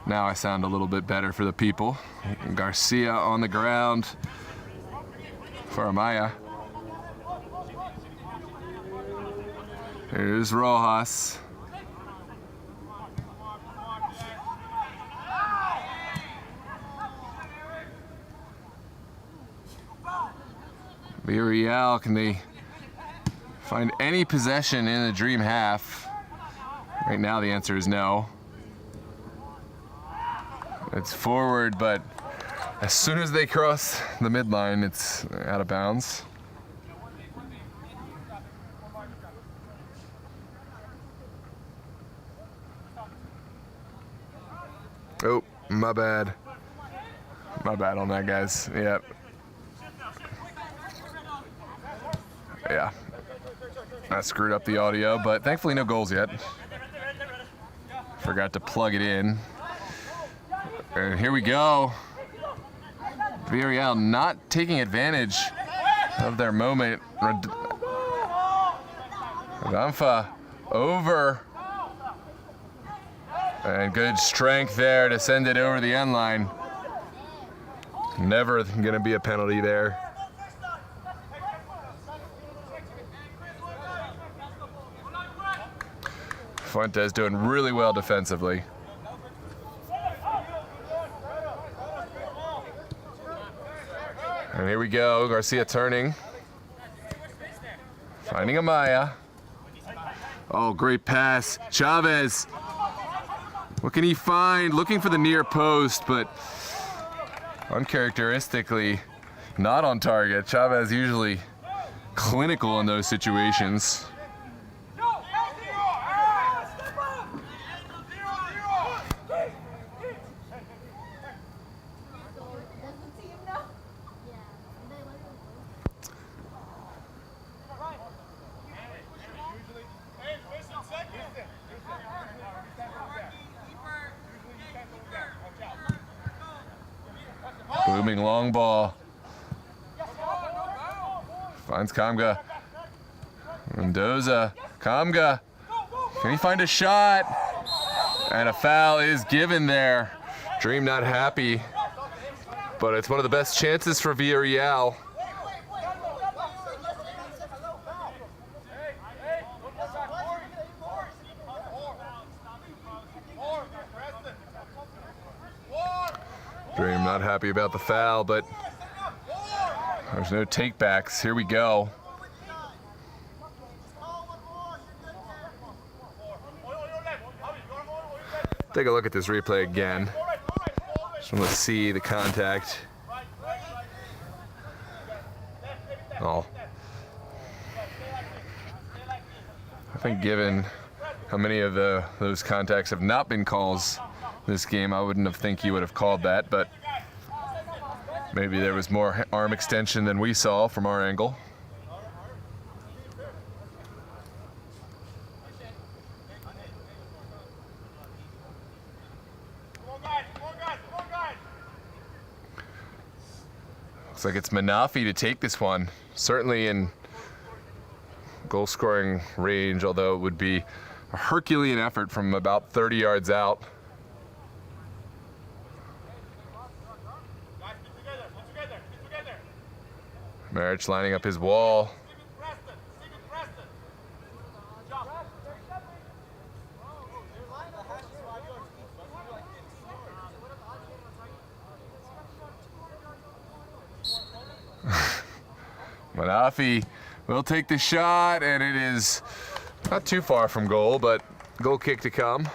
Speaker 1: now I sound a little bit better for the people. Garcia on the ground for Amaya. Here's Rojas. Villareal, can they find any possession in the Dream half? Right now the answer is no. It's forward, but as soon as they cross the midline, it's out of bounds. Oh, my bad. My bad on that, guys. Yep. Yeah. I screwed up the audio, but thankfully no goals yet. Forgot to plug it in. And here we go. Villareal not taking advantage of their moment. Radanfa over. And good strength there to send it over the end line. Never gonna be a penalty there. Fuentes doing really well defensively. And here we go, Garcia turning. Finding Amaya. Oh, great pass. Chavez. What can he find? Looking for the near post, but uncharacteristically not on target. Chavez usually clinical in those situations. Booming long ball. Finds Kamga. Mendoza. Kamga. Can he find a shot? And a foul is given there. Dream not happy, but it's one of the best chances for Villareal. Dream not happy about the foul, but there's no takebacks. Here we go. Take a look at this replay again. Just want to see the contact. Oh. I think given how many of those contacts have not been calls this game, I wouldn't have think he would have called that, but maybe there was more arm extension than we saw from our angle. Looks like it's Manafi to take this one, certainly in goal scoring range, although it would be a Herculean effort from about 30 yards out. Marich lining up his wall. Manafi will take the shot, and it is not too far from goal, but goal kick to come.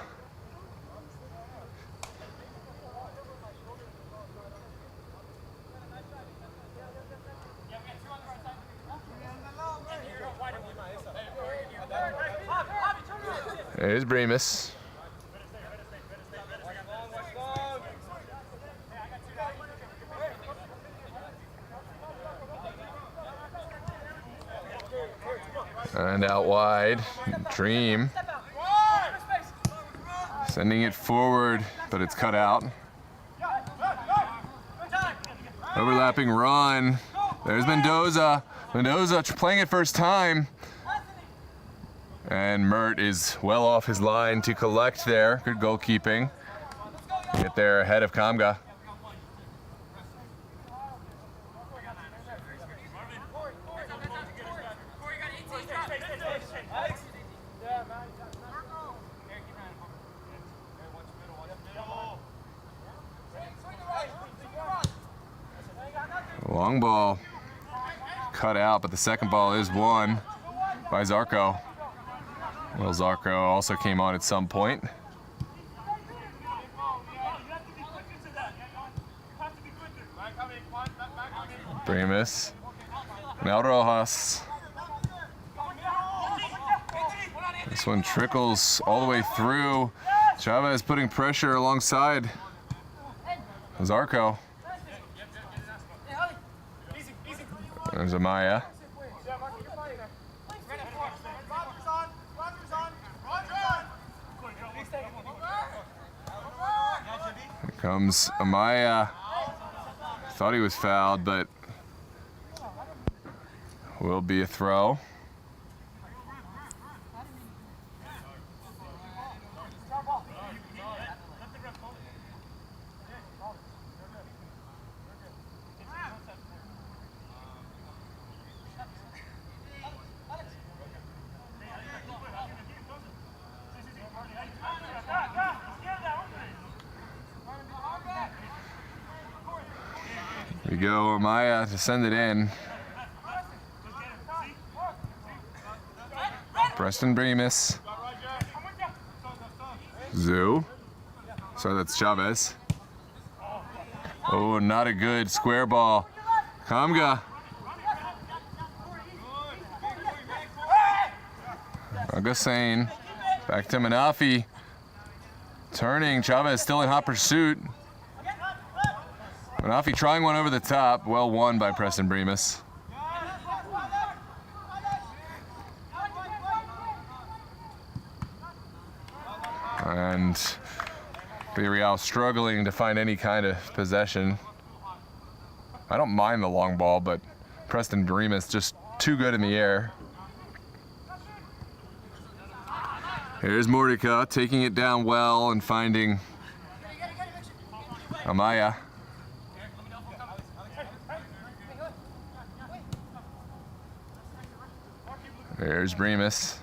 Speaker 1: There's Bremus. And out wide, Dream. Sending it forward, but it's cut out. Overlapping run. There's Mendoza. Mendoza playing it first time. And Mert is well off his line to collect there. Good goalkeeping. Get there ahead of Kamga. Long ball cut out, but the second ball is won by Zarco. Well, Zarco also came on at some point. Bremis. Now Rojas. This one trickles all the way through. Chavez putting pressure alongside Zarco. There's Amaya. Here comes Amaya. Thought he was fouled, but will be a throw. There you go, Amaya to send it in. Preston Bremis. Zoo. So that's Chavez. Oh, not a good square ball. Kamga. Augustine. Back to Manafi. Turning. Chavez still in hot pursuit. Manafi trying one over the top. Well won by Preston Bremis. And Villareal struggling to find any kind of possession. I don't mind the long ball, but Preston Bremis just too good in the air. Here's Mordika taking it down well and finding Amaya. There's Bremis.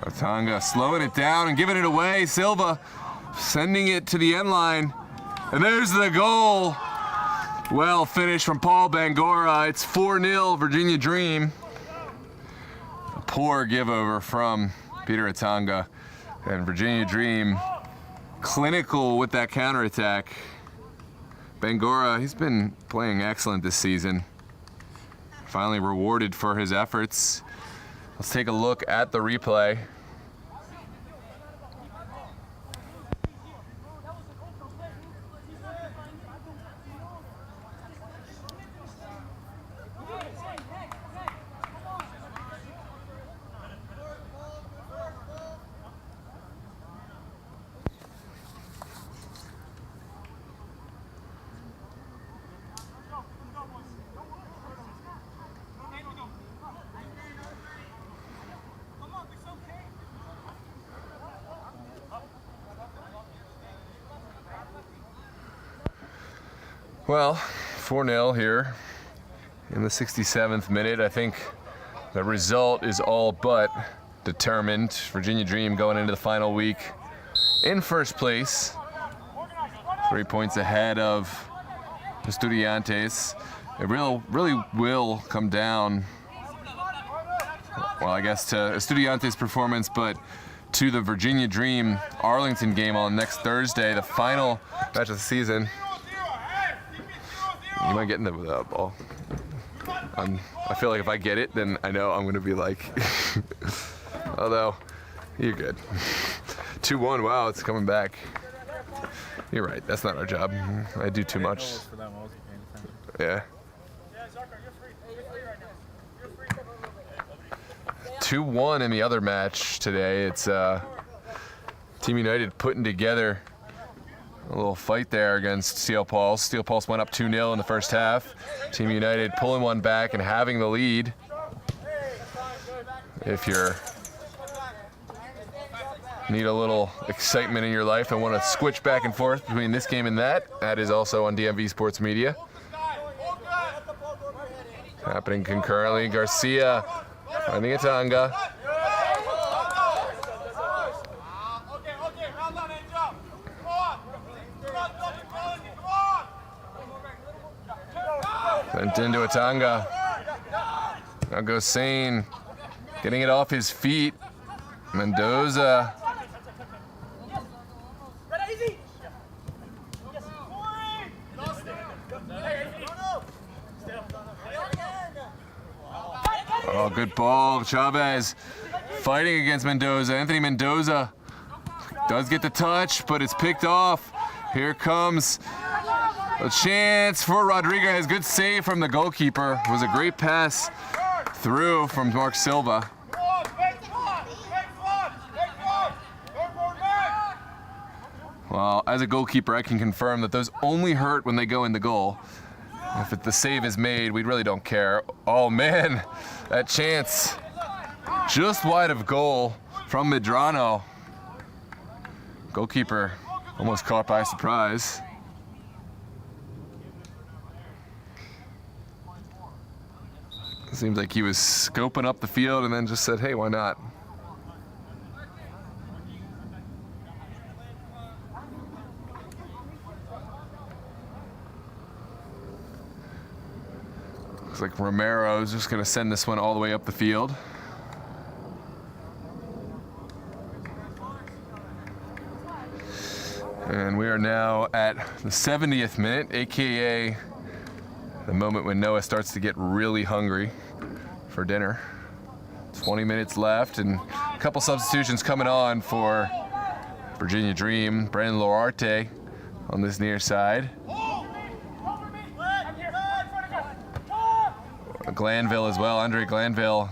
Speaker 1: Otanga slowing it down and giving it away. Silva sending it to the end line. And there's the goal. Well finished from Paul Bangora. It's 4-0 Virginia Dream. A poor give-over from Peter Otanga. And Virginia Dream clinical with that counterattack. Bangora, he's been playing excellent this season. Finally rewarded for his efforts. Let's take a look at the replay. Well, 4-0 here in the 67th minute. I think the result is all but determined. Virginia Dream going into the final week in first place. 3 points ahead of Estudiantes. It really will come down, well, I guess to Estudiantes' performance, but to the Virginia Dream Arlington game on next Thursday, the final match of the season. You might get in the ball. I feel like if I get it, then I know I'm going to be like, although, you're good. 2-1, wow, it's coming back. You're right, that's not our job. I do too much. Yeah. 2-1 in the other match today. It's Team United putting together a little fight there against Steel Pulse. Steel Pulse went up 2-0 in the first half. Team United pulling one back and having the lead. If you're need a little excitement in your life and want to switch back and forth between this game and that is also on DMV Sports Media. Happening concurrently. Garcia finding Atanga. Sent into Atanga. Now goes Sane. Getting it off his feet. Mendoza. Oh, good ball. Chavez fighting against Mendoza. Anthony Mendoza does get the touch, but it's picked off. Here comes a chance for Rodriguez. Good save from the goalkeeper. It was a great pass through from Mark Silva. Well, as a goalkeeper, I can confirm that those only hurt when they go in the goal. If the save is made, we really don't care. Oh man, that chance just wide of goal from Medrano. Goalkeeper almost caught by surprise. Seems like he was scoping up the field and then just said, hey, why not? Looks like Romero's just going to send this one all the way up the field. And we are now at the 70th minute, aka the moment when Noah starts to get really hungry for dinner. 20 minutes left and a couple substitutions coming on for Virginia Dream. Brandon Loarte on this near side. Glanville as well, Andre Glanville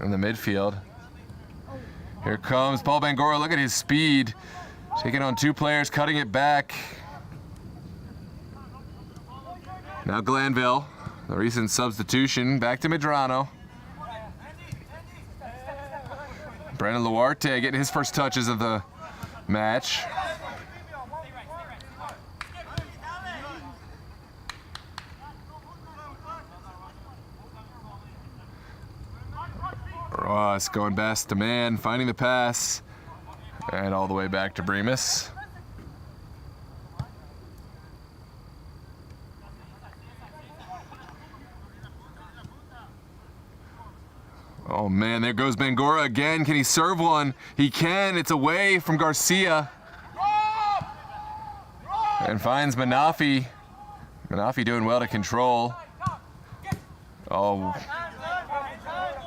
Speaker 1: in the midfield. Here comes Paul Bangura, look at his speed. Taking on two players, cutting it back. Now Glanville, the recent substitution, back to Medrano. Brandon Luarte getting his first touches of the match. Ross going best to man, finding the pass, and all the way back to Bremus. Oh man, there goes Bangura again. Can he serve one? He can. It's away from Garcia. And finds Manafi. Manafi doing well to control. Oh,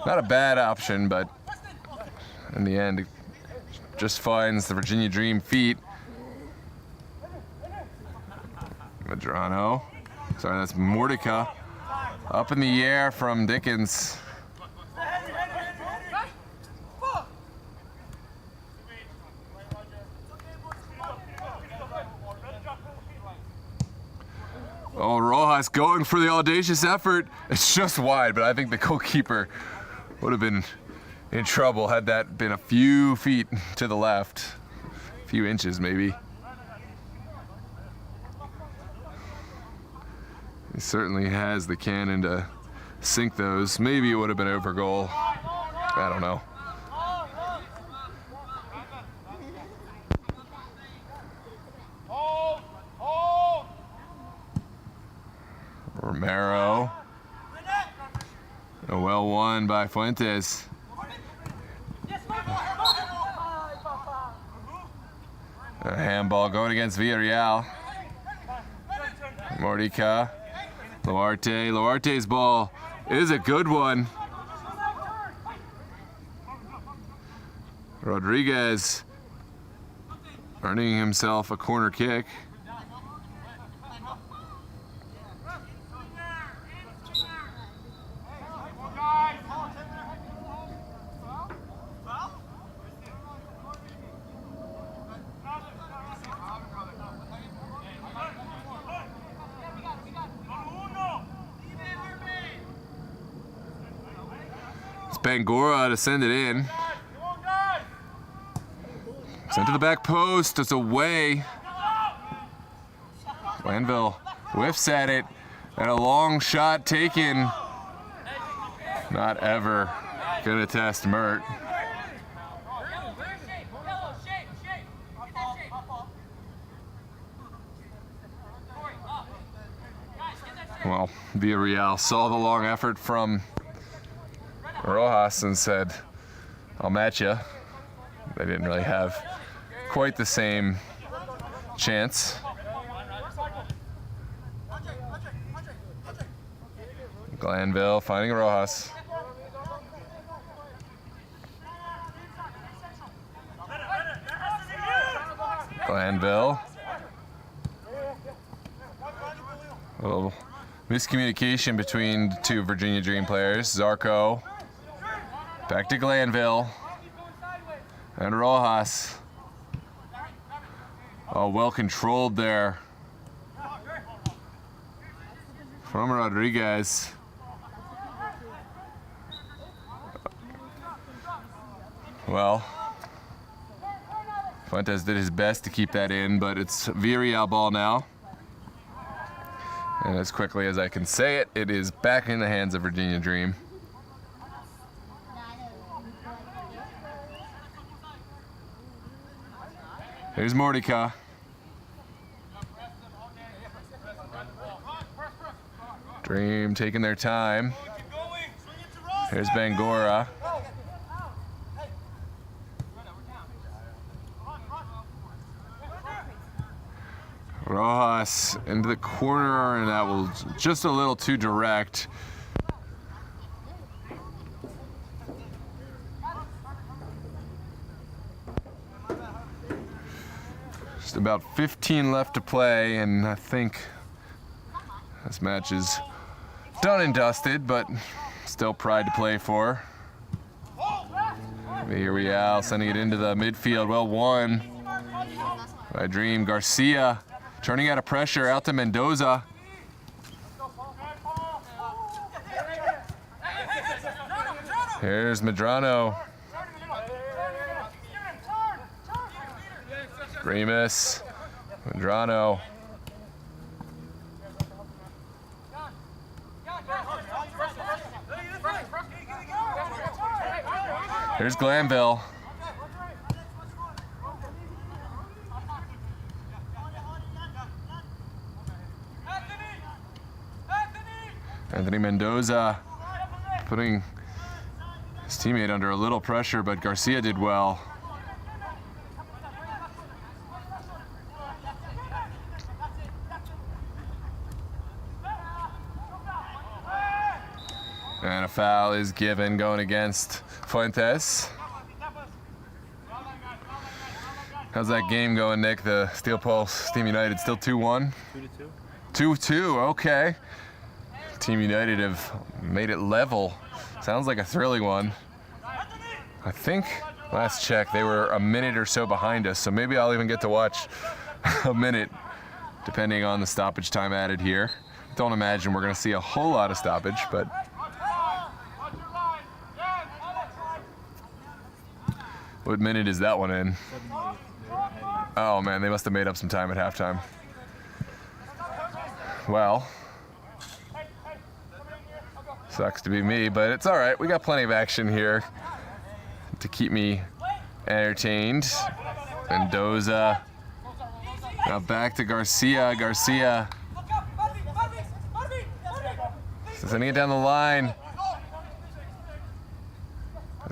Speaker 1: not a bad option, but in the end, it just finds the Virginia Dream feet. Medrano. Sorry, that's Mordica. Up in the air from Dickens. Oh, Rojas going for the audacious effort. It's just wide, but I think the goalkeeper would have been in trouble had that been a few feet to the left. A few inches, maybe. He certainly has the cannon to sink those. Maybe it would have been over goal. I don't know. Romero. Well won by Fuentes. A handball going against Villareal. Mordica. Luarte. Luarte's ball is a good one. Rodriguez earning himself a corner kick. Bangura to send it in. Sent to the back post. It's away. Glanville whiffs at it. And a long shot taken. Not ever gonna test Mert. Well, Villareal saw the long effort from Rojas and said, I'll match you. They didn't really have quite the same chance. Glanville finding Rojas. Glanville. A little miscommunication between the two Virginia Dream players. Zarco. Back to Glanville. And Rojas. Oh, well controlled there from Rodriguez. Well, Fuentes did his best to keep that in, but it's Villareal ball now. And as quickly as I can say it, it is back in the hands of Virginia Dream. Here's Mordecai. Dream taking their time. Here's Bangura. Rojas into the corner, and that was just a little too direct. Just about 15 left to play, and I think this match is done and dusted, but still pride to play for. Villareal sending it into the midfield, well won by Dream. Garcia turning out of pressure, out to Mendoza. Here's Medrano. Remus, Medrano. Here's Glanville. Anthony Mendoza putting his teammate under a little pressure, but Garcia did well. And a foul is given going against Fuentes. How's that game going, Nick? The Steel Pulse Team United still 2-1? 2-2. 2-2, okay. Team United have made it level. Sounds like a thrilling one. I think, last check, they were a minute or so behind us, so maybe I'll even get to watch a minute, depending on the stoppage time added here. Don't imagine we're gonna see a whole lot of stoppage, but what minute is that one in? Oh man, they must have made up some time at halftime. Well, sucks to be me, but it's all right. We got plenty of action here to keep me entertained. Mendoza. Now back to Garcia. Garcia. Sending it down the line.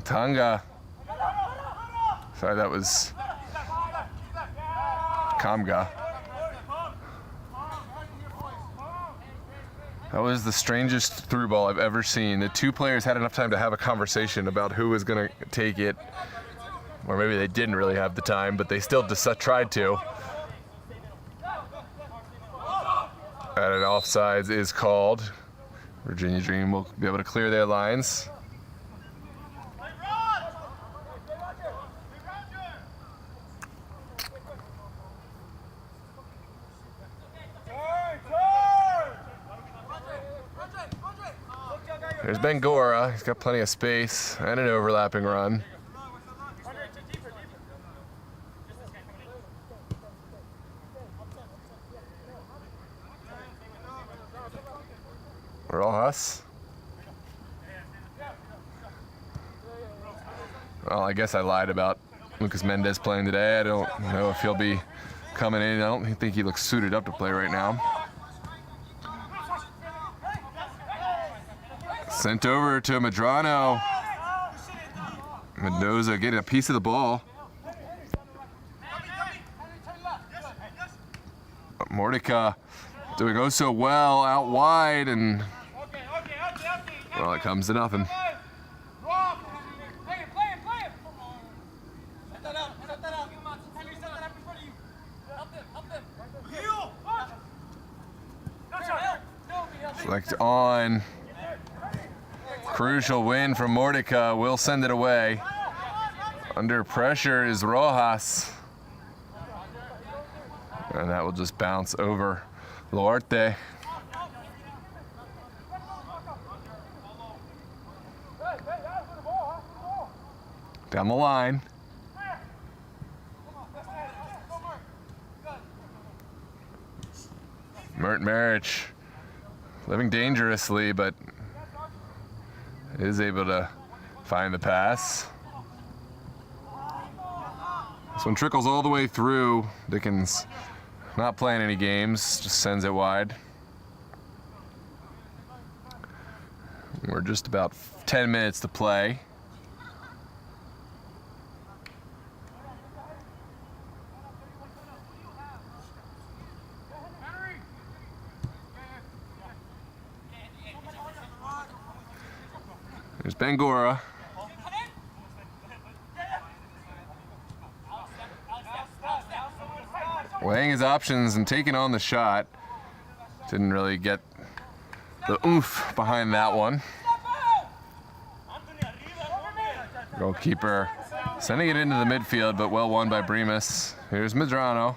Speaker 1: Tonga. Sorry, that was Kamga. That was the strangest through ball I've ever seen. The two players had enough time to have a conversation about who was going to take it. Or maybe they didn't really have the time, but they still tried to. And an offsides is called. Virginia Dream will be able to clear their lines. There's Bangora. He's got plenty of space and an overlapping run. Rojas. Well, I guess I lied about Lucas Mendez playing today. I don't know if he'll be coming in. I don't think he looks suited up to play right now. Sent over to Medrano. Mendoza getting a piece of the ball. Mordecai doing oh so well out wide, and well, it comes to nothing. Select on. Crucial win from Mordecai. Will send it away. Under pressure is Rojas. And that will just bounce over Luarte. Down the line. Mert Maric living dangerously, but is able to find the pass. This one trickles all the way through. Dickens not playing any games, just sends it wide. We're just about 10 minutes to play. There's Bangora. Weighing his options and taking on the shot. Didn't really get the oomph behind that one. Goalkeeper sending it into the midfield, but well won by Bremus. Here's Medrano.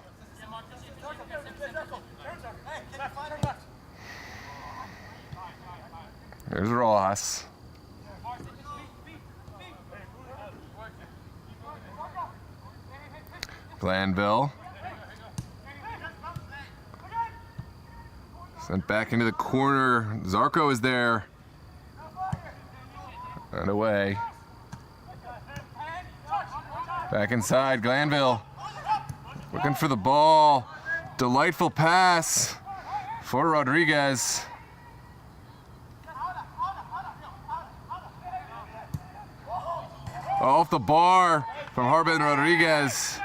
Speaker 1: Here's Rojas. Glanville. Sent back into the corner. Zarco is there. And away. Back inside, Glanville. Looking for the ball. Delightful pass for Rodriguez. Off the bar from Harbin Rodriguez.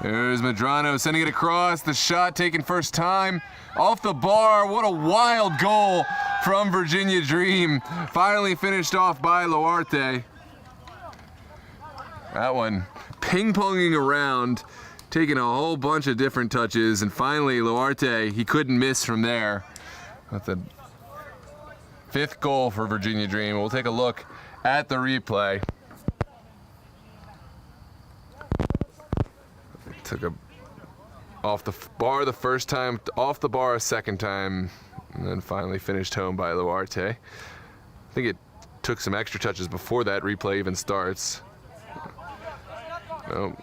Speaker 1: There's Medrano sending it across. The shot taken first time. Off the bar. What a wild goal from Virginia Dream. Finally finished off by Luarte. That one ping-ponging around, taking a whole bunch of different touches, and finally Luarte, he couldn't miss from there. With the 5th goal for Virginia Dream. We'll take a look at the replay. Took a off the bar the first time, off the bar a second time, and then finally finished home by Luarte. I think it took some extra touches before that replay even starts. Oh.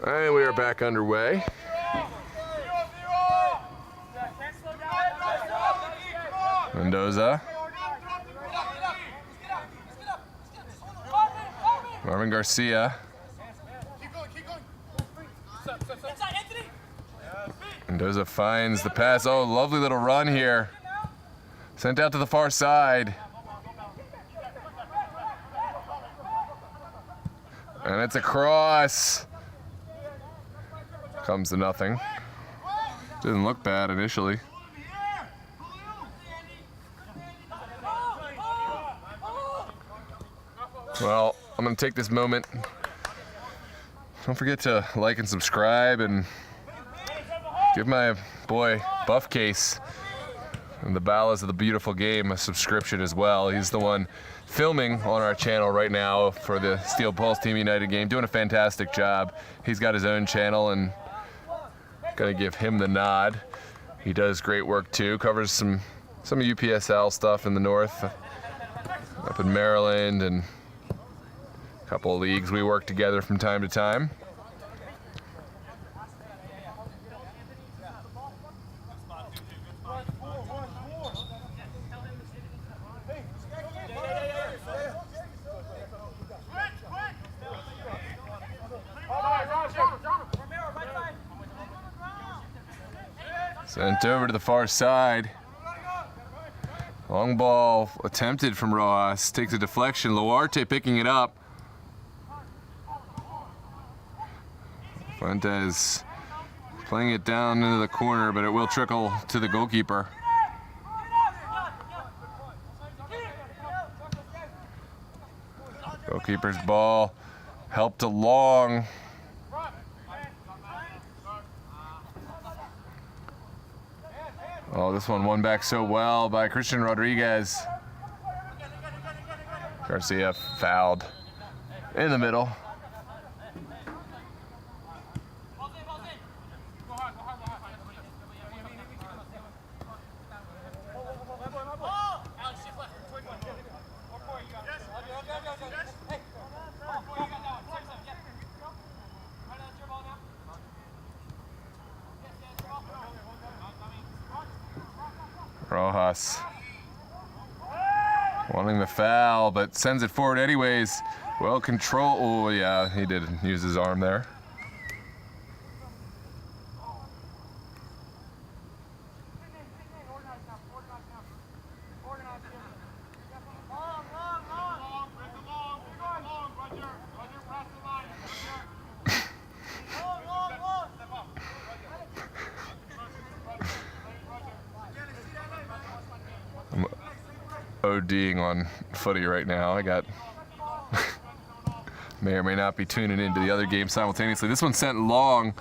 Speaker 1: And we are back underway. Mendoza. Marvin Garcia. Mendoza finds the pass. Oh, lovely little run here. Sent out to the far side. And it's a cross. Comes to nothing. Didn't look bad initially. Well, I'm going to take this moment. Don't forget to like and subscribe, and give my boy Buffcase And the Ballads of the Beautiful Game, a subscription as well. He's the one filming on our channel right now for the Steel Pulse Team United game, doing a fantastic job. He's got his own channel and gonna give him the nod. He does great work too, covers some UPSL stuff in the north, up in Maryland, and a couple of leagues we work together from time to time. Sent over to the far side. Long ball attempted from Rojas. Takes a deflection. Luarte picking it up. Fuentes playing it down into the corner, but it will trickle to the goalkeeper. Goalkeeper's ball helped along. Oh, this one won back so well by Christian Rodriguez. Garcia fouled in the middle. Rojas wanting the foul, but sends it forward anyways. Well controlled. Oh yeah, he did use his arm there. ODing on footy right now. I got may or may not be tuning into the other game simultaneously. This one sent long,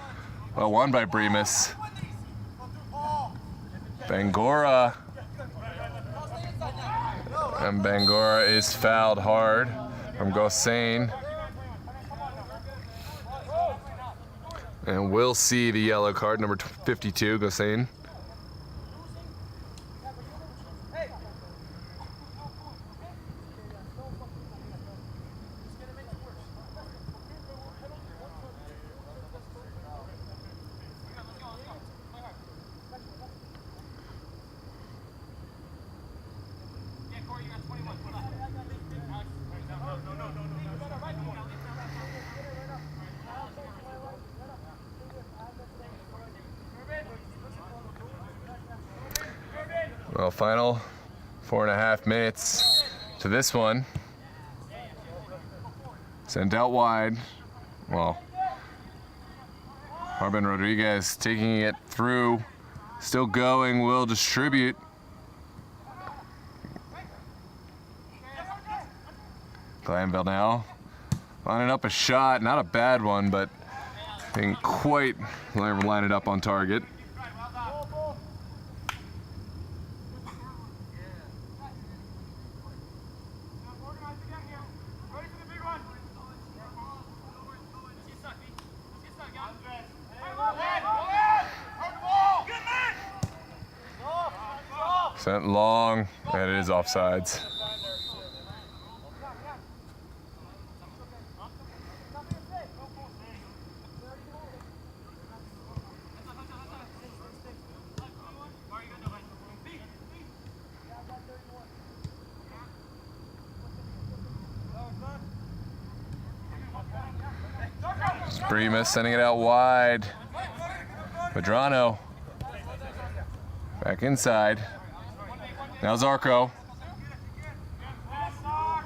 Speaker 1: well, won by Bremus. Bangora, and Bangora is fouled hard from Gossain, and we'll see the yellow card, number 52, Gossain. Well, final 4.5 minutes to this one. Sent out wide. Well, Harbin Rodriguez taking it through. Still going, will distribute. Glanville now lining up a shot. Not a bad one, but didn't quite line it up on target. Sent long, and it is offsides. Bremus sending it out wide. Medrano back inside. Now Zarco.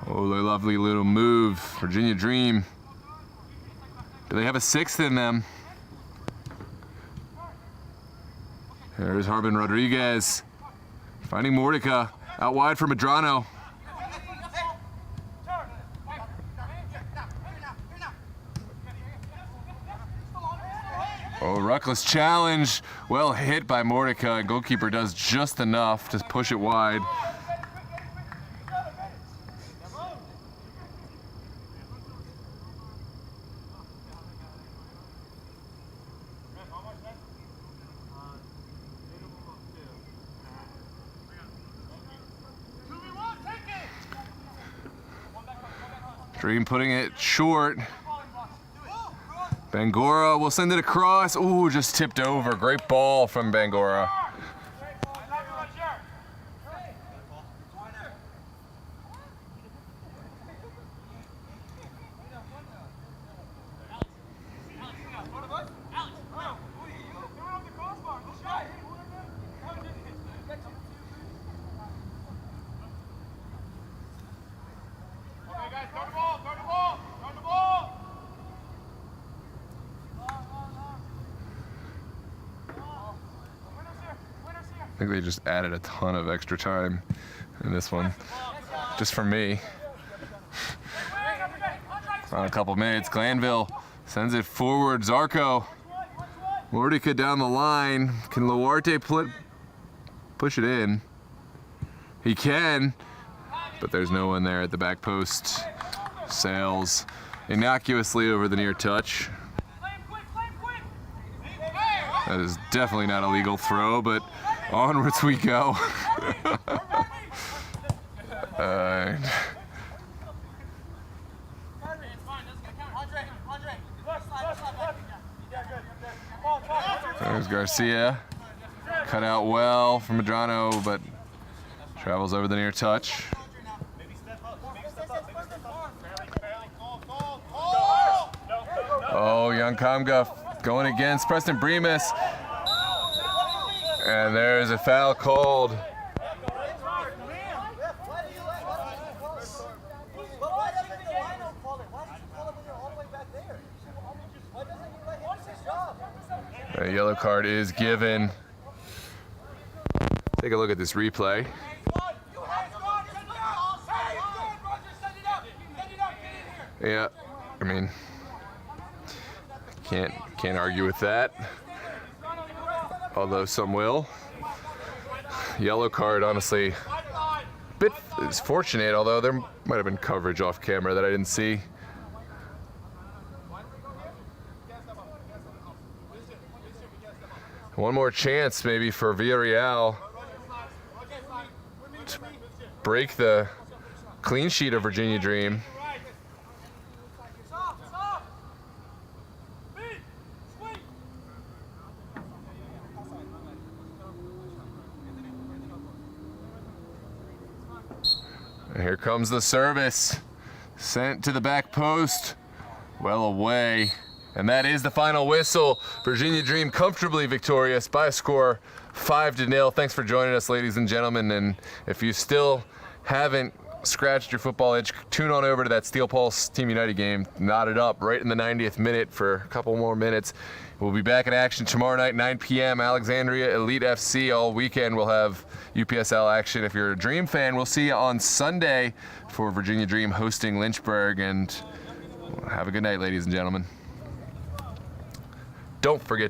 Speaker 1: Oh, the lovely little move. Virginia Dream. Do they have a sixth in them? There's Harbin Rodriguez. Finding Mordecai. Out wide for Medrano. Oh, Rucker. Knuckles challenge. Well hit by Mordecai. Goalkeeper does just enough to push it wide. Dream putting it short. Bangura will send it across. Ooh, just tipped over. Great ball from Bangura. I think they just added a ton of extra time in this one, just for me. On a couple minutes, Glanville sends it forward. Zarco, Mordecai down the line. Can Luarte push it in? He can, but there's no one there at the back post. Sails innocuously over the near touch. That is definitely not a legal throw, but onwards we go. There's Garcia. Cut out well from Medrano, but travels over the near touch. Oh, Young Kamga going against Preston Bremus. And there's a foul called. A yellow card is given. Take a look at this replay. Yeah, I mean, can't argue with that. Although some will. Yellow card, honestly, a bit is fortunate, although there might have been coverage off camera that I didn't see. One more chance maybe for Villareal to break the clean sheet of Virginia Dream. And here comes the service, sent to the back post, well away. And that is the final whistle. Virginia Dream comfortably victorious by a score 5-0. Thanks for joining us, ladies and gentlemen. And if you still haven't scratched your football itch, tune on over to that Steel Pulse Team United game. Knotted up right in the 90th minute for a couple more minutes. We'll be back in action tomorrow night, 9 p.m. Alexandria Elite FC. All weekend we'll have UPSL action. If you're a Dream fan, we'll see you on Sunday for Virginia Dream hosting Lynchburg. And have a good night, ladies and gentlemen. Don't forget